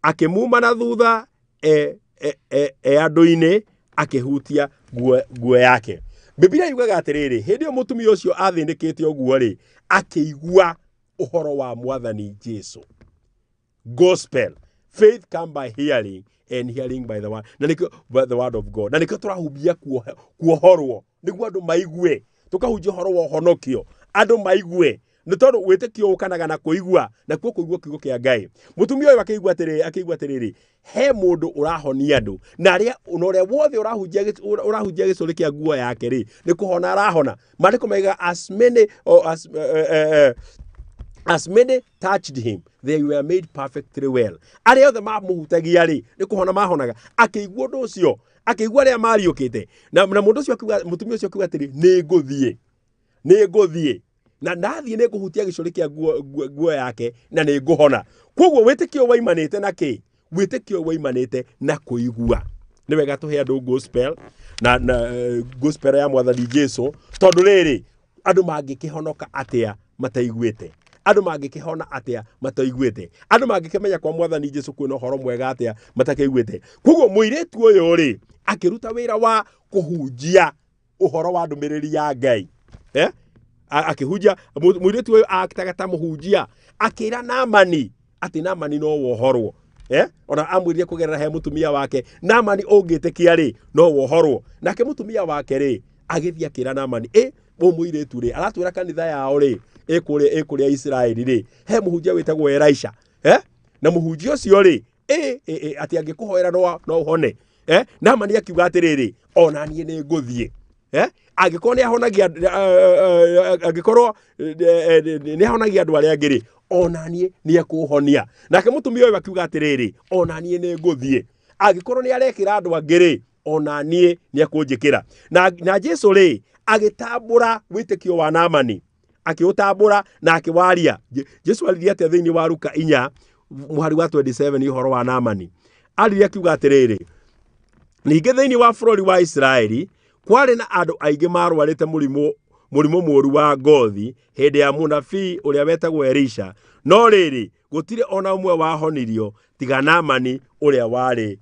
akimuma na thutha andu-ini akihutia nguo yake. Biblia yugaga atiriri hindi mutumia ucio athinikite oguo ri akigua uhoro wa Mwathani Jesu. Gospel, faith come by hearing and hearing by the word, by the word of God. Na niko turahumbia kuohorwo niguo andu maigue tukahunjia uhoro wa honokio andu maigue ni tondu witikio ukanaga na kuigua na kuigua kiugo kia Ngai. Mutumia uyu akigua atiriri he mundu urahonia andu na aria unoria wothe urahunjia gicuri kia nguo yake ri ni kuhona arahona. Maandiko maiga as many as many touched him, they were made perfectly well. Arĩa othe mamũhutagia rĩ, nĩ kũhona mahonaga. Akĩigua ũndũ ũcio, akĩigua arĩa mariũkĩte. Na mũndũ ũcio akiuga, mũtumia ũcio akiuga atĩrĩ, nĩngũthiĩ. Na ndathiĩ nĩngũhutia gĩcũrĩ kĩa nguo yake na nĩngũhona. Koguo wĩtĩkio waimanĩte na kĩ? Wĩtĩkio waimanĩte na kũigua. Nĩ wega tũhe andũ gospel na gospel ya Mwathani Jesũ, tondũ rĩrĩ andũ mangĩkĩhonoka atĩa mataiguĩte. Andũ mangĩkĩhona atĩa mataiguĩte. Andũ mangĩkĩmenya kwa Mwathani Jesũ kwĩna ũhoro mwega atĩa matakĩiguĩte. Koguo mũirĩtu ũyũ rĩ akĩruta wĩra wa kũhunjia ũhoro wa ndũmĩrĩri ya Ngai. Akĩhunjia, mũirĩtu ũyũ akĩtaga ta mũhunjia, akĩra Naamani atĩ Naamani no wohorwo. Ona amwĩrire kũgerera he mũtumia wake, Naamani ũngĩtĩkia rĩ no wohorwo. Nake mũtumia wake rĩ agĩthiĩ akĩra Naamani, mũirĩtu rĩ aratwĩra kanitha yao rĩ ĩkũrĩa Isiraeli rĩ he mũhunjia wĩtagwo Elisha. Na mũhunjia ũcio rĩ atĩ angĩkũhoera no ũhone. Naamani akiuga atĩrĩrĩ, ona niĩ nĩngũthiĩ. Angĩkorwo nĩahonagia andũ arĩa angĩ rĩ, ona niĩ nĩekũhonia. Nake mũtumia ũyũ akiuga atĩrĩrĩ, ona niĩ nĩngũthiĩ. Angĩkorwo nĩarekĩra andũ angĩ rĩ, ona niĩ nĩekũnjĩkĩra. Na Jesũ rĩ agĩtambũra wĩtĩkio wa Naamani, akĩũtambũra na akĩwaria. Jesũ aririe atĩa thĩinĩ wa Luka 4 mũhari wa 27 ũhoro wa Naamani. Aririe akiuga atĩrĩrĩ, ningĩ thĩinĩ wa bũrũri wa Isiraeli kwarĩ na andũ aingĩ marwarĩte mũrimũ mũũru wa ngothi hĩndĩ ya mũnabii ũrĩa wetagwo Elisha, no rĩrĩ gũtirĩ ona ũmwe wahonirio tiga Naamani ũrĩa warĩ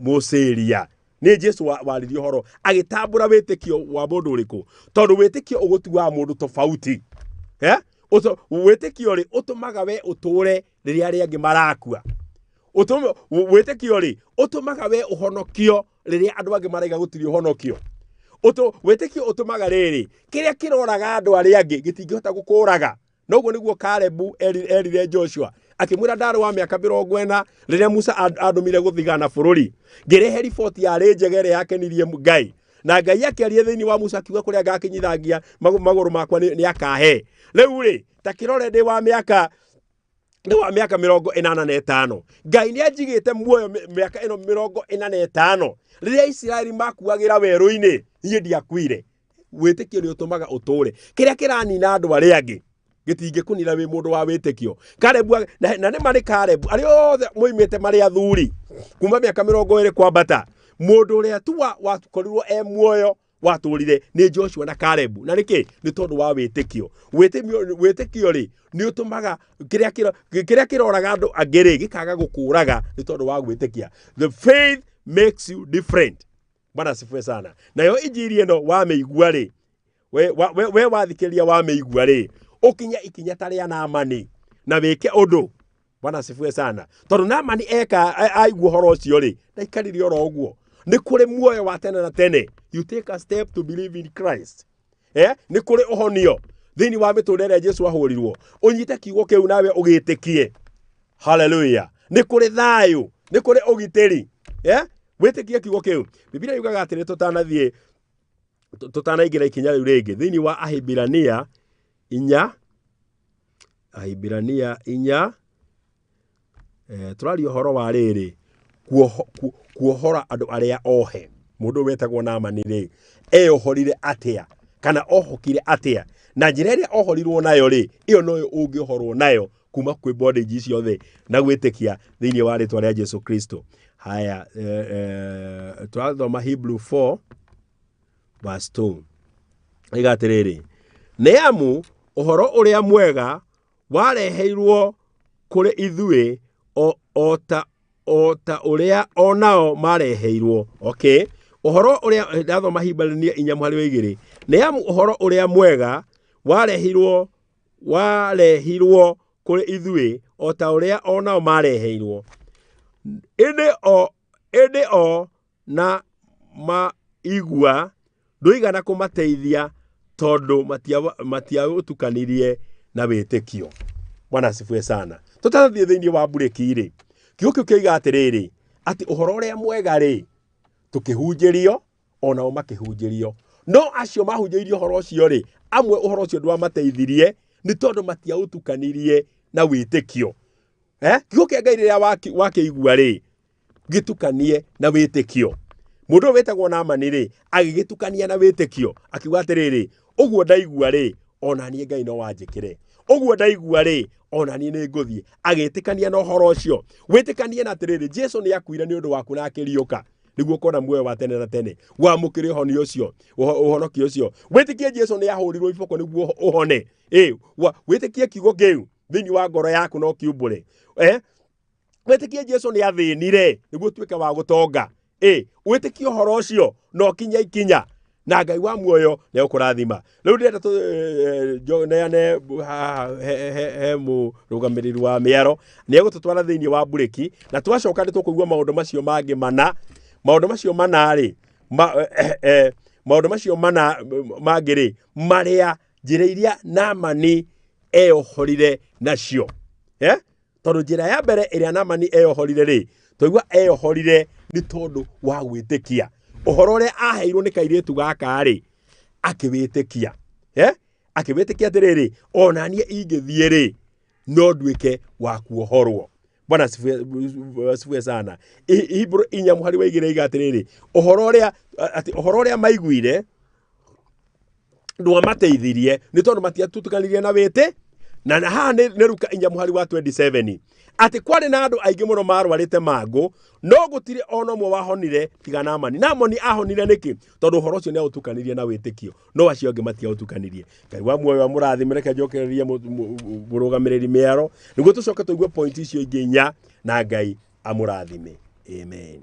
Mũsĩria. Nĩ Jesũ waririe ũhoro agĩtambũra wĩtĩkio wa mũndũ ũrĩkũ, tondũ wĩtĩkio ũgũtuaga mũndũ tofauti. Wĩtĩkio rĩ ũtũmaga we ũtũre rĩrĩa arĩa angĩ marakua. Wĩtĩkio rĩ ũtũmaga we ũhonokio rĩrĩa andũ angĩ maraiga gũtirĩ ũhonokio. Wĩtĩkio ũtũmaga rĩrĩ kĩrĩa kĩroraga andũ arĩa angĩ gĩtingĩhota gũkũraga. Noguo nĩguo Kalebu erire Joshua akĩmwĩra ndarĩ wa mĩaka 40 rĩrĩa Musa andũmire gũthigana bũrũri, ngĩrehe riboti yarĩ njega ĩrĩa yakenirie Ngai. Na Ngai akĩaria thĩinĩ wa Musa akiuga kũrĩa ngakinyithagia magũrũ makwa nĩ akahe. Rĩu rĩ ta kĩrore ndĩ wa mĩaka 45. Ngai nĩanjigĩte muoyo mĩaka ĩno 45 rĩrĩa Isiraeli makuagĩra werũ-inĩ, niĩ ndiakuire. Wĩtĩkio nĩ ũtũmaga ũtũre. Kĩrĩa kĩranina andũ arĩa angĩ gĩtingĩkũnina wĩ mũndũ wa wĩtĩkio. Kalebu na nĩ marĩ Kalebu arĩa othe moimĩte marĩ athuri kuma mĩaka 20 kwambata, mũndũ ũrĩa tu wakorirwo muoyo watũrire nĩ Joshua na Kalebu. Na nĩkĩ? Nĩ tondũ wa wĩtĩkio. Wĩtĩkio rĩ nĩ ũtũmaga kĩrĩa kĩroraga andũ angĩ rĩ gĩkaga gũkũraga nĩ tondũ wa gwĩtĩkia. The faith makes you different. Bwana asifiwe sana. Nayo injiri ĩno wamĩigua rĩ, we wathikĩrĩria wamĩigua rĩ, ũkinya ikinya ta rĩa Naamani na wĩke ũndũ. Bwana asifiwe sana. Tondũ Naamani aigua ũhoro ũcio rĩ ndaikarire oro ũguo. Nĩ kũrĩ muoyo wa tene na tene. You take a step to believe in Christ. Nĩ kũrĩ ũhonio thĩinĩ wa mĩtũrĩre ĩrĩa Jesũ ahũrirwo. Ũnyite kiugo kĩu nawe ũgĩtĩkie. Hallelujah. Nĩ kũrĩ thayũ, nĩ kũrĩ ũgitĩri. Wĩtĩkie kiugo kĩu. Biblia yugaga atĩrĩ tũtanaingĩra ikinya rĩu rĩngĩ thĩinĩ wa Ahibirania 4 tũraria ũhoro wa rĩrĩ kuohora andũ arĩa ohe. Mũndũ wetagwo Naamani rĩ eohorire atĩa kana ohokire atĩa, na njĩra ĩrĩa ohorirwo nayo rĩ ĩyo noyo ũngĩohorwo nayo kuma kwĩ bondage icio thĩ na gwĩtĩkia thĩinĩ wa rĩtwa rĩa Jesũ Kristo. Haya, tũrathoma Hebrew 4 verse 2 iga atĩrĩrĩ, nĩamu ũhoro ũrĩa mwega wareheirwo kũrĩ ithuĩ o ta ũrĩa onao mareheirwo. Okay, ũhoro ũrĩa ndathoma Hibania 4:2, nĩamu ũhoro ũrĩa mwega warehirwo kũrĩ ithuĩ o ta ũrĩa onao mareheirwo. Ĩndĩ o na maigua ndũigana kũmateithia tondũ matiaũtukanirie na wĩtĩkio. Bwana asifiwe sana. Tũtathiĩ thĩinĩ wa bureki rĩ kiugo kĩoiga atĩrĩrĩ atĩ ũhoro ũrĩa mwega rĩ tũkĩhunjĩrio onao makĩhunjĩrio. No acio mahunjĩirio ũhoro ũcio rĩ amwe ũhoro ũcio ndwamateithirie nĩ tondũ matiaũtukanirie na wĩtĩkio. Kiugo kĩa Ngai rĩrĩa wakĩigua rĩ, gĩtukanie na wĩtĩkio. Mũndũ ũyũ wĩtagwo Naamani rĩ, agĩgĩtukania na wĩtĩkio, akiuga atĩrĩrĩ, ũguo ndaigua rĩ, ona niĩ Ngai no wanjĩkĩre. Ũguo ndaigua rĩ, ona niĩ nĩ ngũthiĩ. Agĩtĩkania na ũhoro ũcio. Wĩtĩkanie na atĩrĩrĩ, Jesũ nĩ akuire nĩ ũndũ waku na akĩriũka, nĩguo kona muoyo wa tene na tene. Wamũkĩre ũhonio ũcio, ũhonokio ũcio. Wĩtĩkie Jesũ nĩ ahũrirwo iboko nĩguo ũhone. Wĩtĩkie kiugo kĩu thĩinĩ wa ngoro yaku no kiumbũre. Wĩtĩkie Jesũ nĩ athĩnire nĩguo tuĩke wa gũtonga. Wĩtĩkie ũhoro ũcio no kinya ikinya, na Ngai wa muoyo nĩ ũkũrathima. Rĩu ndĩrenda neane he mũrũgamĩrĩri wa mĩaro nĩ egũtũtwara thĩinĩ wa mburĩki, na twacoka nĩ tũkũigua maũndũ macio mangĩ mana. Maũndũ macio mana rĩ, maũndũ macio mana mangĩ rĩ, marĩa njĩra iria Naamani eyohorire nacio. Tondũ njĩra ya mbere ĩrĩa Naamani eyohorire rĩ, twaigua eyohorire nĩ tondũ wa gwĩtĩkia. Ũhoro ũrĩa aheirwo nĩ kairĩtu gaka rĩ, akĩwĩtĩkia. Akĩwĩtĩkia atĩrĩrĩ, ona niĩ ingĩthiĩ rĩ, no nduĩke wa kuohorwo. Bwana asifiwe sana. Hebrew 4:2 atĩrĩrĩ, ũhoro ũrĩa maiguire ndwamateithirie nĩ tondũ matiatutukanirie na wĩtĩ. Na haha nĩ Luka 4:27 atĩ kwarĩ na andũ aingĩ mũno marwarĩte mangũ, no gũtirĩ ona ũmwe wahonire tiga Naamani. Naamani ahonire nĩkĩ? Tondũ ũhoro ũcio nĩ aũtukanirie na wĩtĩkio, no acio angĩ matiaũtukanirie. Ngai wa muoyo amũrathime. Reke njokererie mũrũgamĩrĩri mĩaro nĩguo tũcoke tũigue point icio ingĩ inya, na Ngai amũrathime. Amen.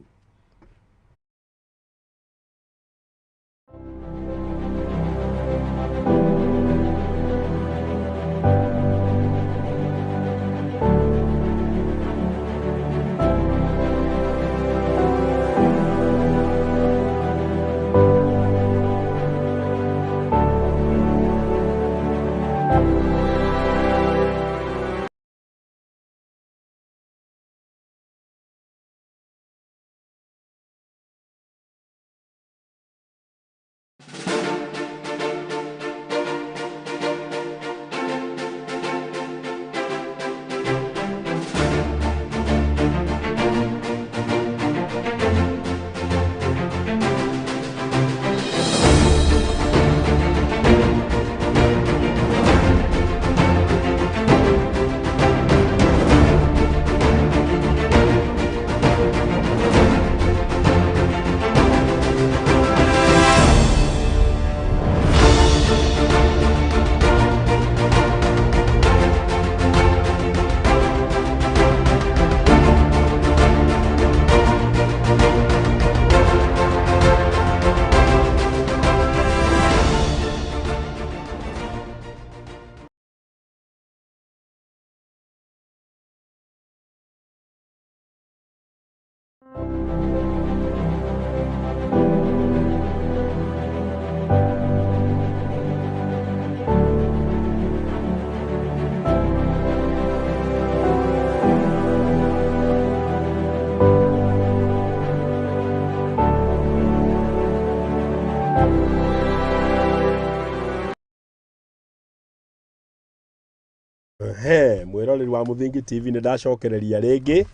Mwĩroreri wa Mũthingi TV nĩ ndacokereria rĩngĩ,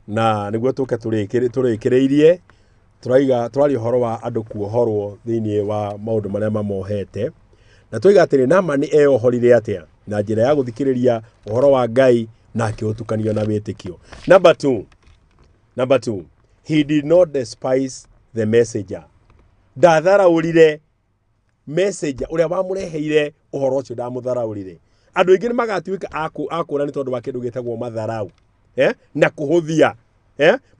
na nĩguo tũke tũrĩkĩrĩirie tũraria ũhoro wa andũ kuohorwo thĩinĩ wa maũndũ marĩa mamohete, na tũiga atĩrĩ Naamani eyohorire atĩa na njĩra ya gũthikĩrĩria ũhoro wa Ngai na akĩũtukanio na wĩtĩkio. Number two, he did not despise the messenger. Ndatharaũrire messenger ũrĩa wamũreheire ũhoro ũcio, ndamũtharaũrire. Andũ aingĩ nĩ magatuĩka akũra nĩ tondũ wa kĩndũ gĩtagwo matharaũ, na kũhũthia.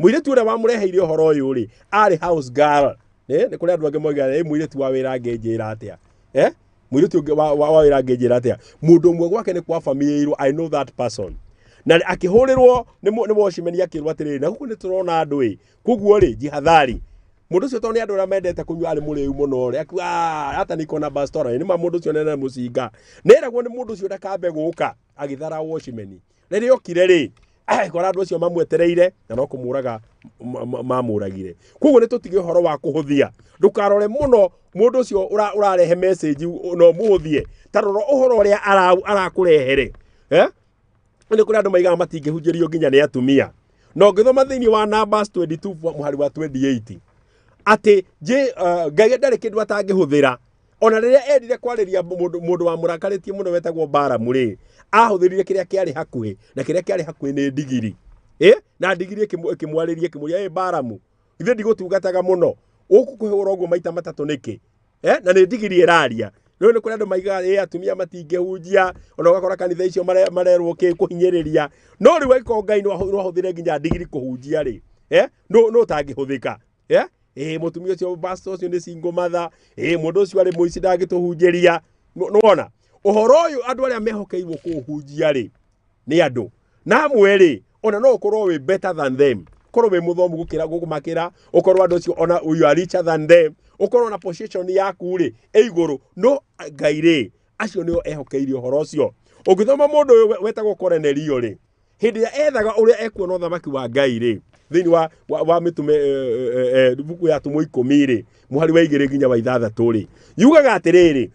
Mũirĩtu ũrĩa wamũreheire ũhoro ũyũ rĩ, arĩ house girl. Nĩ kũrĩ andũ angĩ moigaga mũirĩtu wa wĩra angĩnjĩra atĩa. Mũirĩtu wa wĩra angĩnjĩra atĩa. Mũndũ ũmwe gwake nĩ kwa famĩlĩirwo, I know that person. Na akĩhũrĩrwo nĩ Wiseman akĩrwo atĩrĩrĩ, na gũkũ nĩ tũrona andũ koguo rĩ, jihadhari. Mũndũ ũcio tondũ nĩ andũ arĩa mendete kũnyua arĩ mũrĩu mũno rĩ, akiuga hata niko na bastora, nĩ ma mũndũ ũcio nene mũcinga. Neragwo nĩ mũndũ ũcio ndakambe gũka agĩthara Wiseman. Rĩrĩa okire rĩ, kora andu acio mamwetereire na no kumuraga mamuragire. Koguo nitutige horo wa kuhuthia, ndukarore muno mundu ucio urarehe message no muhuthie, taroro uhoro uria arakurehere. Ni kuri andu maigaga matingihunjirio nginya ni atumia. No ngithoma thiini wa Numbers 22 muhari wa 28 ati Ngai ndari kindu atangihuthira. Ona riria endire kwariria mundu wa murakaritie muno wetagwo Balamu ri, ahuthirire kiria kiari hakuhi, na kiria kiari hakuhi ni ndigiri. Na ndigiri ikimwaririe kimuria Balamu, ithe ndigutungataga muno, ukukuhura uguo maita matatu niki? Na ni ndigiri iraria. No ni kuri andu maigaga atumia matingihunjia, ona ugakora kanitha icio marerwo kuhinyiriria. No riu aiko Ngai no ahuthire nginya ndigiri kuhunjia ri, no tangihuthika. Mutumia ucio pastor ucio ni single mother, mundu ucio ari muici ndagituhunjiria. Nuona uhoro uyu andu aria mehokeirwo kuhunjia ri ni andu namwe ri, ona no ukorwo we better than them, ukorwo we muthomu gukira gukumakira, ukorwo andu ucio ona you are richer than them, ukorwo na position yaku ri iguru, no Ngai ri acio nio ehokeirie uhoro ucio. Ungithoma mundu wetagwo Cornelio ri, hindi ya ethaga uria ekuona uthamaki wa Ngai ri thini wa mitume buku ya tumo 10 ri muhari wa 2 nginya wa 6 ri, yugaga atiriri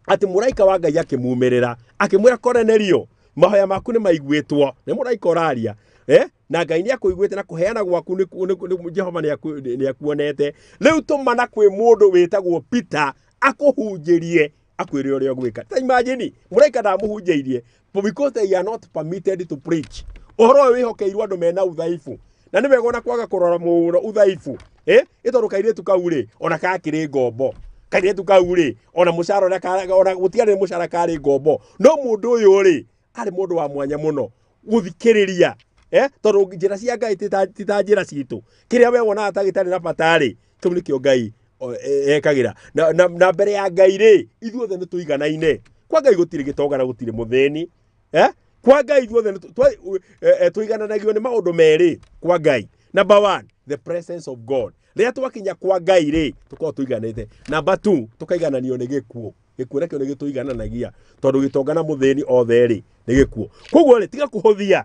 ati muraika wa Ngai akimumirira akimwira Cornelio, mahoya maku ni maiguitwo ni muraika oraria, na Ngai ni akuiguite na kuheana gwaku ni Jehova ni akuonete. Riu tumana kwi mundu witagwo Peter akuhunjirie, akwire uria gwika. Ta imagine muraika ndamuhunjirie because they are not permitted to preach. Uhoro wihokeirwo andu mena uthaifu, na ni wega ona kwaga kurora muno uthaifu. Itoru kairitu kauri ona kakiri ngombo, kairitu kauri ona mushara ona gutiari mushara kari ngombo. No mundu uyu ri ari mundu wa mwanya muno guthikiriria, toru njira cia Ngai tita njira citu. Kiria we wona atagitari na batari kiu nikio Ngai ekagira na mbere ya Ngai ri ithuothe ni tuiganaine. Kwa Ngai gutiri gitonga na gutiri mutheni, kwa Ngai ithuothe tuigananagio ni maundu meri kwa Ngai. Number 1, the presence of God. Ria twakinya kwa Ngai ri tukorwo tuiganite. Number 2, tukaigananio ni gikuo. Gikuo nakio ni gituigananagia tondu gitonga na mutheni othe ri ni gikuo. Koguo ri tiga kuhuthia.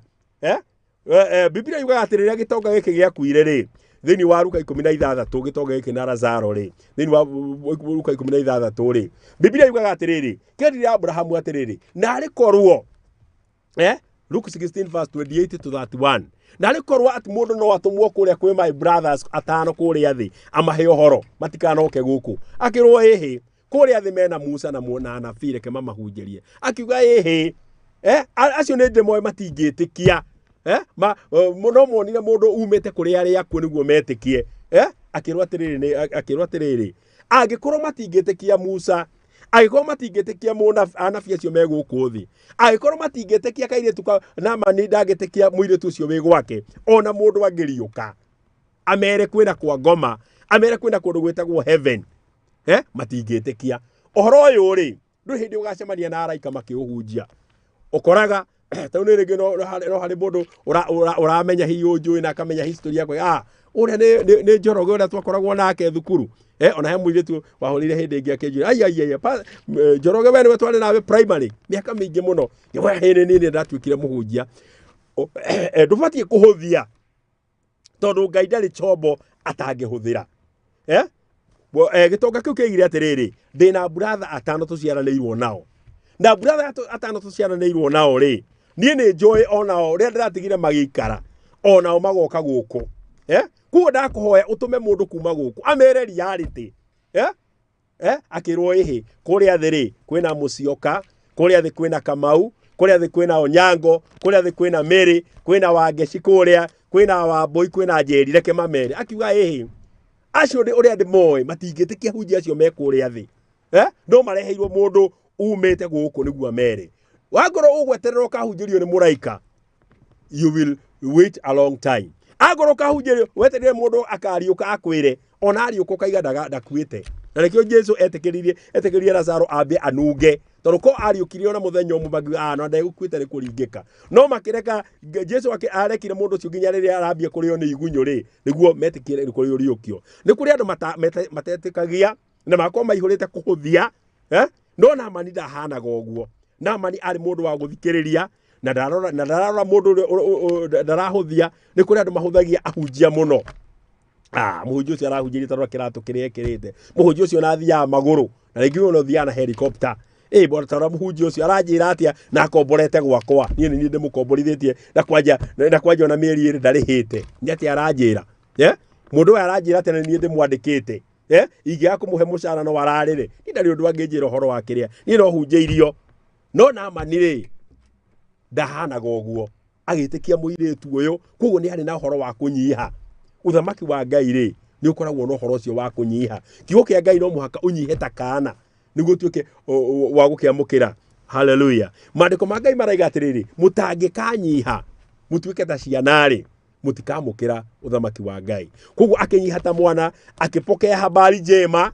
Biblia yugaga ati riria gitonga giki giakuire ri thini wa Luka 16 gitonga giki na Lazaro ri thini wa Luka 16 ri Biblia yugaga ati riri kerire Abrahamu ati riri na ari korwo Luke 16 verse 28 to 31 na ari korwo ati mundu no atumwo kuria kwi my brothers atano kuria thi amahe ohoro matikanoke guku akirwo ehe kuria thi mena Musa na muona na fire ke mamahunjirie akiuga ehe acio ni ndemwe matingitikia no monire mundu umete kuria ari akuo niguo metikie akirwo atiriri angikorwo matingitikia Musa, agikorwo matingitikia muna anabi acio meguku thi, agikorwo matingitikia kairitu na mani ndagitikia muiritu ucio wi gwake, ona mundu angiriuka amere kwina kwa ngoma, amere kwina kundu gwitagwo heaven, matingitikia uhoro uyu ri ndu hindi ugacemania na araika makiuhunjia ukoraga tau ni ringi no hari mundu uramenya hiyo njui na akamenya history yako uria ni Njoroge uria twakoragwo nake thukuru, ona he muiritu wahurire hindi ingi akinjira Njoroge we niwe twari nawe primary miaka mingi muno we hini nini ndatwikire muhunjia. Ndubatie kuhuthia tondu Ngai ndari chombo atangihuthira. Gitonga kiu kigire atiriri ndina brother atano tuciaranirwo nao, na brother atano tuciaranirwo nao ri nie ni joy onao ria ndiratigire magikara onao magoka guku. Kuo ndakuhoya utume mundu kuma guku amere reality. Akirwo ehe kuria thiri kwina Musyoka, kuria thi kwina Kamau, kuria thi kwina Onyango, kuria thi kwina Mary, kwina Wangeci, kuria kwina Wambui, kwina Njeri reke mamere. Akiuga ehe acio ndi uria ndi moy matingitikia hunjia acio me kuria thi, no mareheirwo mundu umete guku niguo mere. Wagoro ugweterero kahunjirio ni muraika, you will wait a long time. Agoro kahunjirio weterere mundu akariuka akwire ona ariuka kaiga ndakuite. Na rekio Jesu etekeririe Lazaro ambe anunge tondu ko ariukirio na muthenya umwe bagi no ndegũkuite ni kuringika. No makireka Jesu arekire mundu ucio nginya riria arambia kurio ni igunyo ri niguo metikire kurio riukio. Ni kuri andu matetikagia na makoma maihurite kuhuthia, no Naamani ndahanaga uguo. Naamani ari mundu wa guthikiriria, na ndararora mundu ndarahuthia ni kuri andu mahuthagia ahunjia muno muhunjia ucio arahunjia tarora kiratu kiria ekirite muhunjia ucio nathia maguru na ringi uno thia na helicopter bora tarora muhunjia ucio aranjira atia na akomborete gwakwa nie ni ndimukomborithitie na kwanja ona mieri iri ndarihite ni atia aranjira mundu we aranjira atia ni ndimwandikite ingia kumuhe mucara no wararire ni ndari undu anginjira horo wa kiria ni no hunjeirio no na manire ndahanaga uguo agitikia muiritu uyu koguo ni hari na horo wa kunyiha uthamaki wa Ngai ri ni ukoragwo no horo ucio wa kunyiha kiugo kia Ngai no muhaka unyihe ta kana niguo tuike wa gukiamukira haleluya maandiko ma Ngai maraiga atiriri mutangikanyiha mutuike ta cianari mutikamukira uthamaki wa Ngai koguo akinyiha ta mwana akipokea habari njema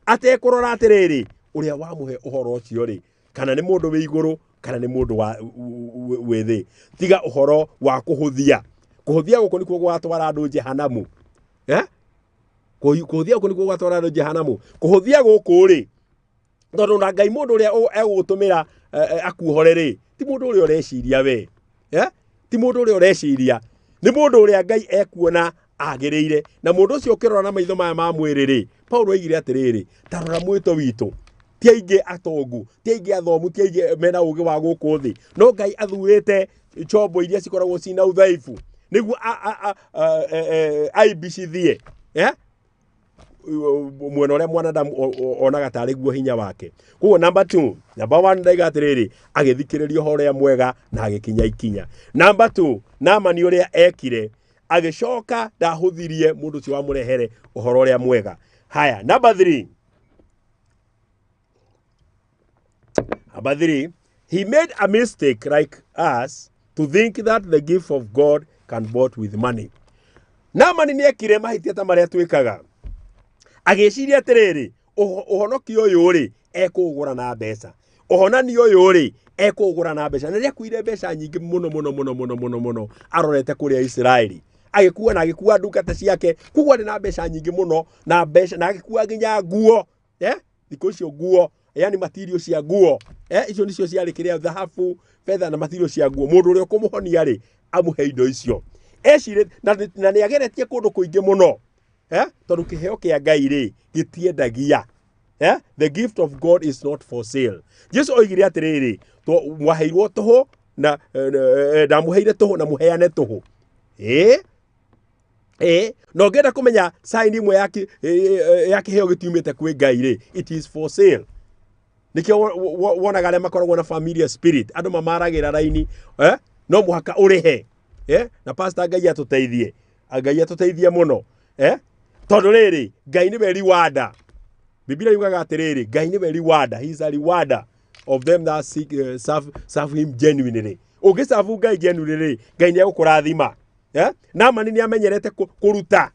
atekurora atiriri uria wamuhe uhoro ucio ri kana ni mundu wi iguru kana ni mundu wa withi tiga uhoro wa kuhuthia guku nikuo gwatwara andu jehanamu kuhuthia guku nikuo gwatwara andu jehanamu kuhuthia guku ri tondu na Ngai mundu uria egutumira akuhorere ti mundu uria ureciria we ti mundu uria ureciria ni mundu uria Ngai ekuona agirire na mundu ucio ukirora na maitho maya ma mwiriri Paulo oigire atiriri tarora mwito witu ti aingi atongu ti aingi athomu ti aingi mena ugi wa guku thi no Ngai athurite chombo iria cikoragwo cina uthaifu niguo aibicithie mwena uria mwanadamu onaga tari guo hinya wake koguo number 1 ndaiga atiriri agithikiririo horea mwega na agikinya ikinya number 2 Naamani uria ekire agicoka ndahuthirie mundu ucio wa murehere uhoro uria mwega haya number 3 he made a mistake like us to think that the gift of God can bought with money. Naamani ni ekire mahitia ta maria twikaga agiciria atiriri uhonokio uyu ri ekugura na mbeca uhonani uyu ri ekugura na mbeca na kuire mbeca nyingi muno arorete kuria Israeli agikuwa na agikuwa ndungata ciake kugwa na mbeca nyingi muno na mbeca na agikuwa nginya nguo thiko icio nguo yani material cia nguo icio nicio ciari kiria dhahabu fedha na material cia nguo mundu uria kumuhonia ri amuhe indo icio ecire na ni ageretie kundu kuingi muno tondu kiheo kia Ngai ri gitiendagia the gift of God is not for sale. Jesu oigire atiriri mwaheirwo toho na ndamuheire toho na muheane toho no ngenda kumenya sign imwe ya kiheo gitiumite kwi Ngai ri it is for sale. Nikio wonaga aria makoragwo na familiar spirit andu mamaragira raini no muhaka urihe na pastor Ngai atuteithie muno tondu riri Ngai ni we rewarder. Biblia yugaga atiriri Ngai ni we rewarder, he is a rewarder of them that seek serve him genuinely. Ugisavu Ngai genuinely Ngai ni agukurathima Naamani ni amenyerete kuruta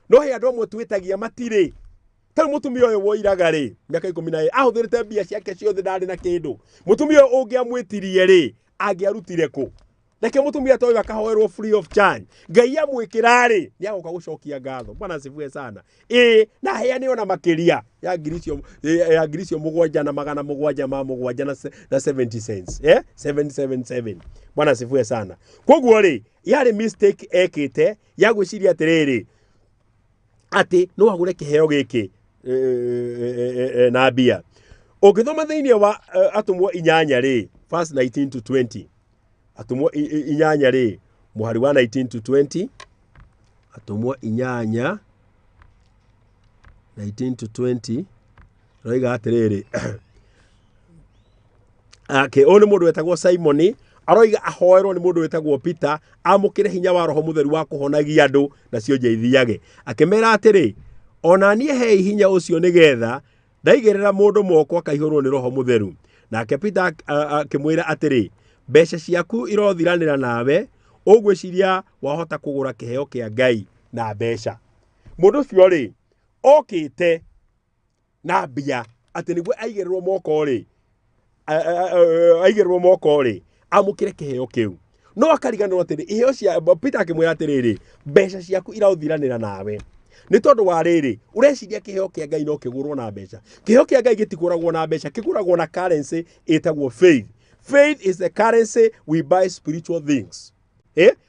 no he andu amwe twitagia matiri tari mutumia uyu woiraga ri miaka 12 ahuthirite mbia ciake ciothe ndari na kindu mutumia uyu ungiamwitirie ri angiarutire ku reke mutumia toyo akahoerwo free of charge Ngai amwikira ri ni agoka gucokia ngatho bwana asifiwe sana na heani ona makiria ya ngiricio 7,777 na 70 cents 777 bwana asifiwe sana koguo ri yari mistake ekite ya gwiciria atiriri ati no agure kiheo giki na bia ukithoma thiini wa atumwo inyanya ri verse 19 to 20 atumwo inyanya ri muhari wa 19 to 20 atumwo inyanya 19 to 20 roiga atiriri oni mundu wetagwo Simon aroiga ahoerwo ni mundu wetagwo Peter amukire hinya wa roho mutheru wa kuhonagia andu na cio njeithiage akimera atiri ona nie hei hinya ucio nigetha ndaigerera mundu moko akaihurwo ni roho mutheru nake Peter akimwira atiri mbeca ciaku irothiranira nawe ugwiciria wahota kugura kiheo kia Ngai na mbeca mundu cio ri okite na mbia ati niguo aigererwo moko ri amukire kiheo kiu no akariganirwo atiri iheo cia Peter akimwira atiriri mbeca ciaku irauthiranira nawe ni tondu wa riri ureciria kiheo kia Ngai no kigurwo na mbeca kiheo kia Ngai gitiguragwo na mbeca kiguragwo na currency itagwo faith Faith is the currency we buy spiritual things.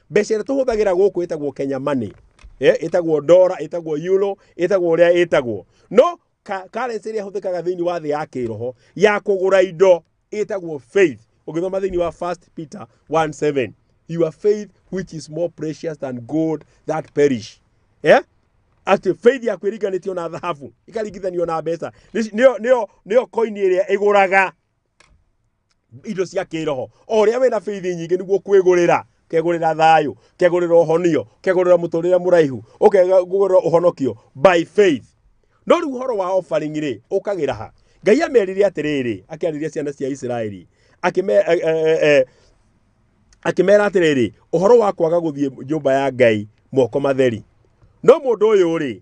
Mbeca ĩrĩa tũhũthagĩra gũkũ ĩtagwo Kenya money. Ĩtagwo dollar, ĩtagwo euro, ĩtagwo ũrĩa ĩtagwo. No currency ĩrĩa hũthĩkaga thĩinĩ wa thĩ ya kĩroho ya kũgũra indo ĩtagwo faith. Ũgĩthoma thĩinĩ wa 1 Peter 1:7. Your faith which is more precious than gold that perish. Ati faith ya kwĩringanĩtio na thahabu ikaringithanio na mbeca. Nĩyo coin ĩrĩa ĩgũraga indo cia kĩroho. O ũrĩa wĩna faith nyingĩ nĩguo kwĩgũrĩra. Kegũrĩra thayũ, kegũrĩra ũhonio, kegũrĩra mũtũrĩre mũraihu, ũkegũrĩra ũhonokio by faith. No rĩu ũhoro wa offering rĩ ũkagĩra ha. Ngai amerire atĩrĩrĩ, akĩarĩria ciana cia Isiraeli, akĩmera atĩrĩrĩ, ũhoro wa kwaga gũthiĩ nyũmba ya Ngai moko matheri. No mũndũ ũyũ rĩ,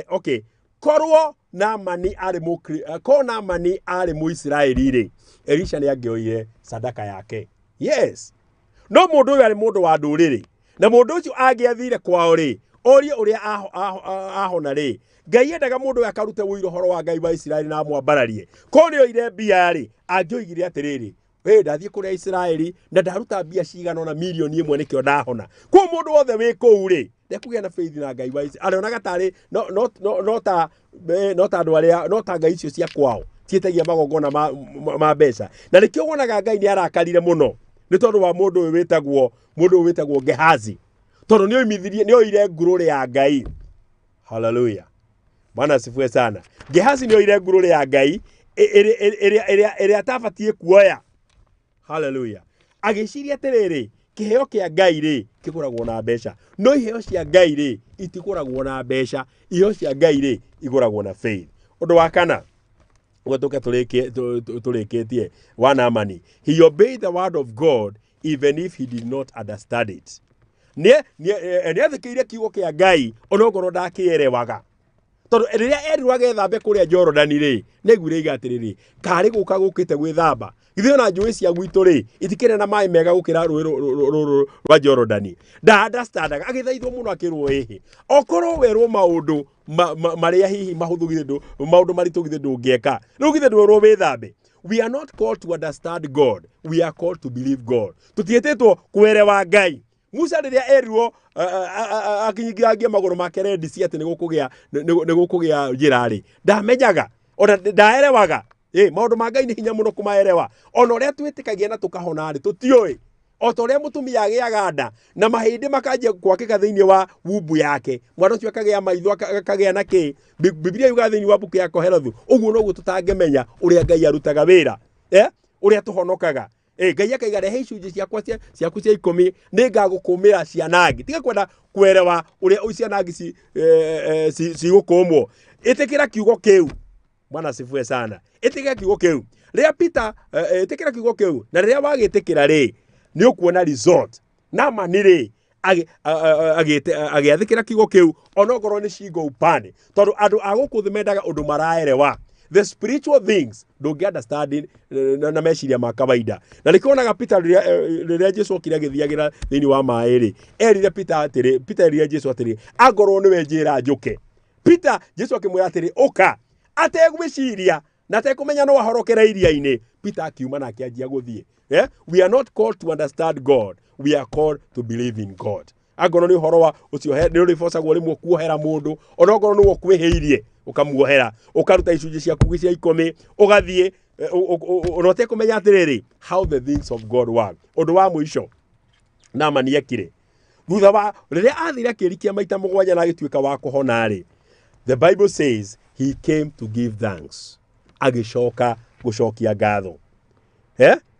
okay, korwo Naamani arĩ Mũisiraeli rĩ, Elisha nĩangĩoire sadaka yake. Yes. No mũndũ ũyũ arĩ mũndũ wa ndũrĩrĩ. Na mũndũ ũcio angĩathire kwao rĩ, orie ũrĩa ahona rĩ. Ngai endaga mũndũ ũyũ akarute ũira ũhoro wa Ngai wa Isiraeli na amwambararie. Ko nĩoire mbia rĩ, angĩoigire atĩrĩrĩ, ndathiĩ kũrĩa Isiraeli na ndaruta mbia cigana ona mirioni ĩmwe nĩkĩo ndahona. Ko mũndũ wothe wĩ kũu rĩ, ndekũgĩa na faith na Ngai wa Isiraeli. Arĩonaga tarĩ no ta andũ arĩa no ta ngai icio cia kwao ciĩtagia magongona ma mbeca. Na nĩkĩo wonaga Ngai nĩarakarire mũno nĩ tondũ wa mũndũ ũyũ wĩtagwo Gehazi. Tondũ nĩoire ngurũre ya Ngai. Hallelujah. Bwana asifiwe sana. Gehazi nĩoire ngurũre ya Ngai ĩrĩa atabatie kuoya. Hallelujah. Agĩciria atĩrĩrĩ, kĩheo kĩa Ngai rĩ kĩgũragwo na mbeca. No iheo cia Ngai rĩ itigũragwo na mbeca. Iheo cia Ngai rĩ igũragwo na faith. Ũndũ wa kana ũgatuĩka tũrĩkĩtie wa Naamani. He obeyed the word of God even if he did not understand it. Nĩathĩkĩire kiugo kĩa Ngai onokorwo ndakĩerewaga. Tondũ rĩrĩa erirwo agethambe kũrĩa Jorodani rĩ, nĩaiguire iga atĩrĩrĩ, karĩ gũka gũkĩte gwĩthamba. Githĩ ona njũĩ cia gwitũ rĩ, itikĩrĩ na maĩ mega gũkĩra rũĩ rwa Jorodani. Nda-understandaga, agĩthaithwo mũno akĩrwo ĩhĩ. Okorwo werwo maũndũ marĩa hihi mahũthũ githĩ maũndũ maritũ githĩ ndũngĩeka. Rĩu githĩ ndwĩrwo wĩthambe. We are not called to understand God. We are called to believe God. Tũtiĩtĩtwo kwerewa Ngai. Musa rĩrĩa erirwo akinyingagia magũrũ make rendi cia atĩ nĩgũkũgĩa njĩra rĩ, ndamenyaga ona ndaerewaga. Maũndũ ma Ngai nĩ hinya mũno kũmaerewa. Ona ũrĩa twĩtĩkagia na tũkahona rĩ, tũtiũĩ. O ta ũrĩa mũtumia agĩaga nda na mahĩndĩ makanjia gwakĩka thĩinĩ wa wumbu yake, mwana ũcio akagĩa maitho akagĩa na kĩ. Biblia yuga thĩinĩ wa mbuku ya Kohelathu, ũguo noguo tũtangĩmenya ũrĩa Ngai arutaga wĩra, ũrĩa tũhonokaga. Ngai akaiga rehe icunjĩ ciaku cia 10 nĩngagũkũmĩra cianangi. Tiga kwenda kwerewa ũrĩa cianangi cigũkũmwo. Ĩtĩkĩra kiugo kĩu. Bwana asifiwe sana. Ĩtĩkĩra kiugo kĩu. Rĩrĩa Peter ĩtĩkĩra kiugo kĩu na rĩrĩa wagĩtĩkĩra rĩ, nĩ ũkuona result. Naamani rĩ agĩathĩkĩra kiugo kĩu onokorwo nĩ shingo upande. Tondũ andũ a gũkũ thĩ mendaga ũndũ maraerewa. The spiritual things don't understand na meciria ma kawaida. Na nĩkĩonaga Peter rĩrĩa Jesu okire agĩthiagĩra thĩinĩ wa maĩ rĩ, erire Peter erire Jesu atĩrĩ, angorwo nĩwe njĩra njũke. Peter Jesu akĩmwĩra atĩrĩ, ũka. Ategwĩciria na atekũmenya no ahorokera iria-inĩ. Peter akiuma na akĩanjia gũthiĩ. We are not called to understand God. We are called to believe in God. Angorwo nĩ ũhoro wa ũcio nĩ ũrĩbocagwo rĩmwe kuohera mũndũ, onokorwo nĩwe ũkwĩhĩirie ũkamuohera, ũkaruta icunjĩ ciaku cia 10 ũgathiĩ ũnote kũmenya atĩrĩrĩ how the things of God work. Ũndũ wa mũico Naamani ekire thutha wa rĩrĩa athire akĩrikia maita 7 na agĩtuĩka wa kũhona rĩ, the Bible says he came to give thanks. Agĩcoka gũcokia ngatho.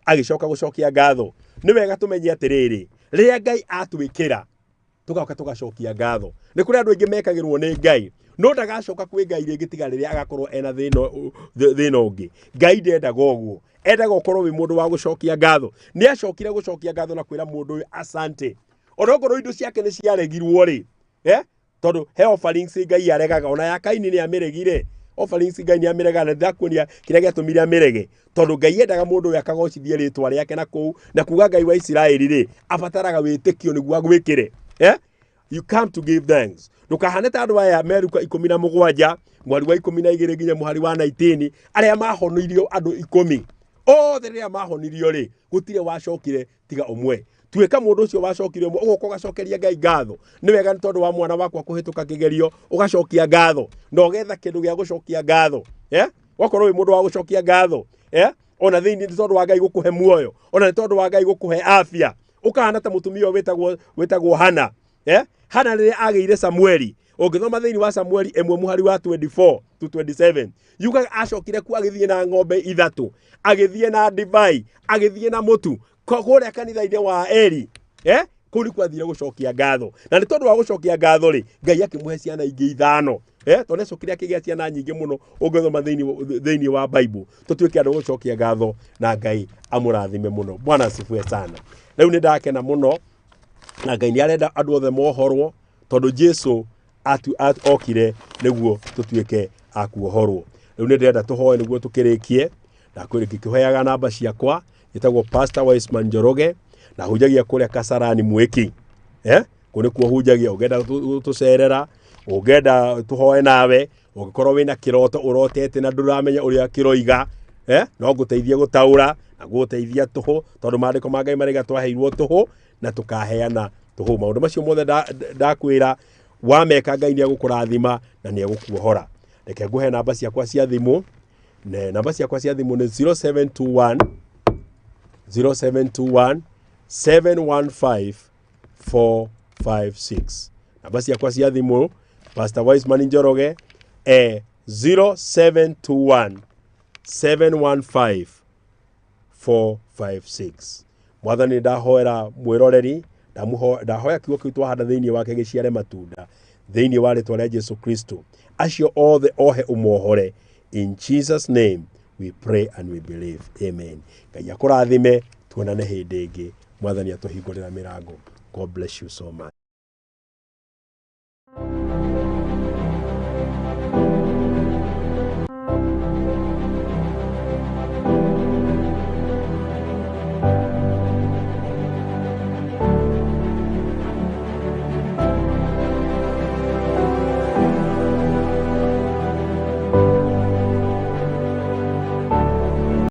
Agĩcoka gũcokia ngatho. Nĩ wega tũmenye atĩrĩrĩ, rĩrĩa Ngai atwĩkĩra tugoka tugacokia ngatho. Nĩ kũrĩ andũ aingĩ mekagĩrwo nĩ Ngai, no ndagacoka kwĩ Ngai rĩngĩ tiga rĩrĩa agakorwo ena thĩna ũngĩ. Ngai ndendaga ũguo. Endaga ũkorwo wĩ mũndũ wa gũcokia ngatho. Nĩ acokire gũcokia ngatho na kwĩra mũndũ ũyũ asante. Onokorwo indo ciake nĩ ciaregirwo rĩ, tondũ he offerings Ngai aregaga, ona ya Kaini nĩ amĩregire. Offerings Ngai nĩ amĩregaga na ndakuonia kĩrĩa gĩatũmire amĩrege. Tondũ Ngai endaga mũndũ ũyũ akagocithie rĩtwa rĩake na kũu na kuga Ngai wa Isiraeli rĩ, abataraga wĩtĩkio nĩguo agwĩkĩre. You come to give thanks. Ndukahane ta andu aya meruka 17 mwari wa 12 nginya muhari wa 19 aria mahonirio andu 10 othe riria mahonirio ri gutire wacokire tiga umwe. Tuika mundu ucio wacokire umwe ugoka ugacokeria Ngai ngatho. Ni wega ni tondu wa mwana wakwa kuhituka kigerio ugacokia ngatho. Ndogetha kindu gia gucokia ngatho. Wakorwo wi mundu wa gucokia ngatho. Ona thiini ni tondu wa Ngai gukuhe muoyo. Ona ni tondu wa Ngai gukuhe afya. Ukahana ta mutumia wetagwo Hana. Hana riria ageire Samueli. Ungithoma thiini wa Samueli 1 muhari wa 24 to 27. Yuga acokire ku agithie na ng'ombe 3, agithie na divai, agithie na mutu. Kuria kanitha-ini wa Eli. Kuri kwathire gucokia ngatho. Na ni tondu wa gucokia ngatho ri, Ngai akimuhe ciana ingi 5. Tondu cokire akigia ciana nyingi muno ungithoma thiini wa Bible. Tutuike andu gucokia ngatho na Ngai amurathime muno. Bwana asifiwe sana. Riu ni ndakena muno na Ngai ni arenda andu othe mohorwo tondu Jesu okire niguo tutuike akuohorwo. Riu ni ndenda tuhoe niguo tukirikie na kuheaga namba ciakwa itagwo Pastor Wiseman Njoroge na hujagia kuria Kasarani Mwiki. Kuni kuo hujagia ugenda tucerera, ugenda tuhoe nawe, ugikorwo wina kiroto urotete na nduramenya uria kiroiga, no nguteithie gutaura na nguteithia tuhu tondu maandiko ma Ngai mariga twaheirwo tuhu na tukaheana tuhu. Maundu macio mothe ndakwira wameka Ngai ni agukurathima na ni agukuohora. Reke nguhe namba ciakwa cia thimu. Namba ciakwa cia thimu ni 0721 715 456. Namba ciakwa cia thimu Pastor Wiseman Njoroge 0721 715 456. Mwathani ndahoera mwiroreri, ndahoya kiugo kiu twahanda thiini wake giciare matunda thiini wa ritwa ria Jesu Kristo. Acio othe ohe umohore. In Jesus' name we pray and we believe. Amen. Ngai akurathime, tuonane hindi ingi. Mwathani atuhingurira mirango. God bless you so much.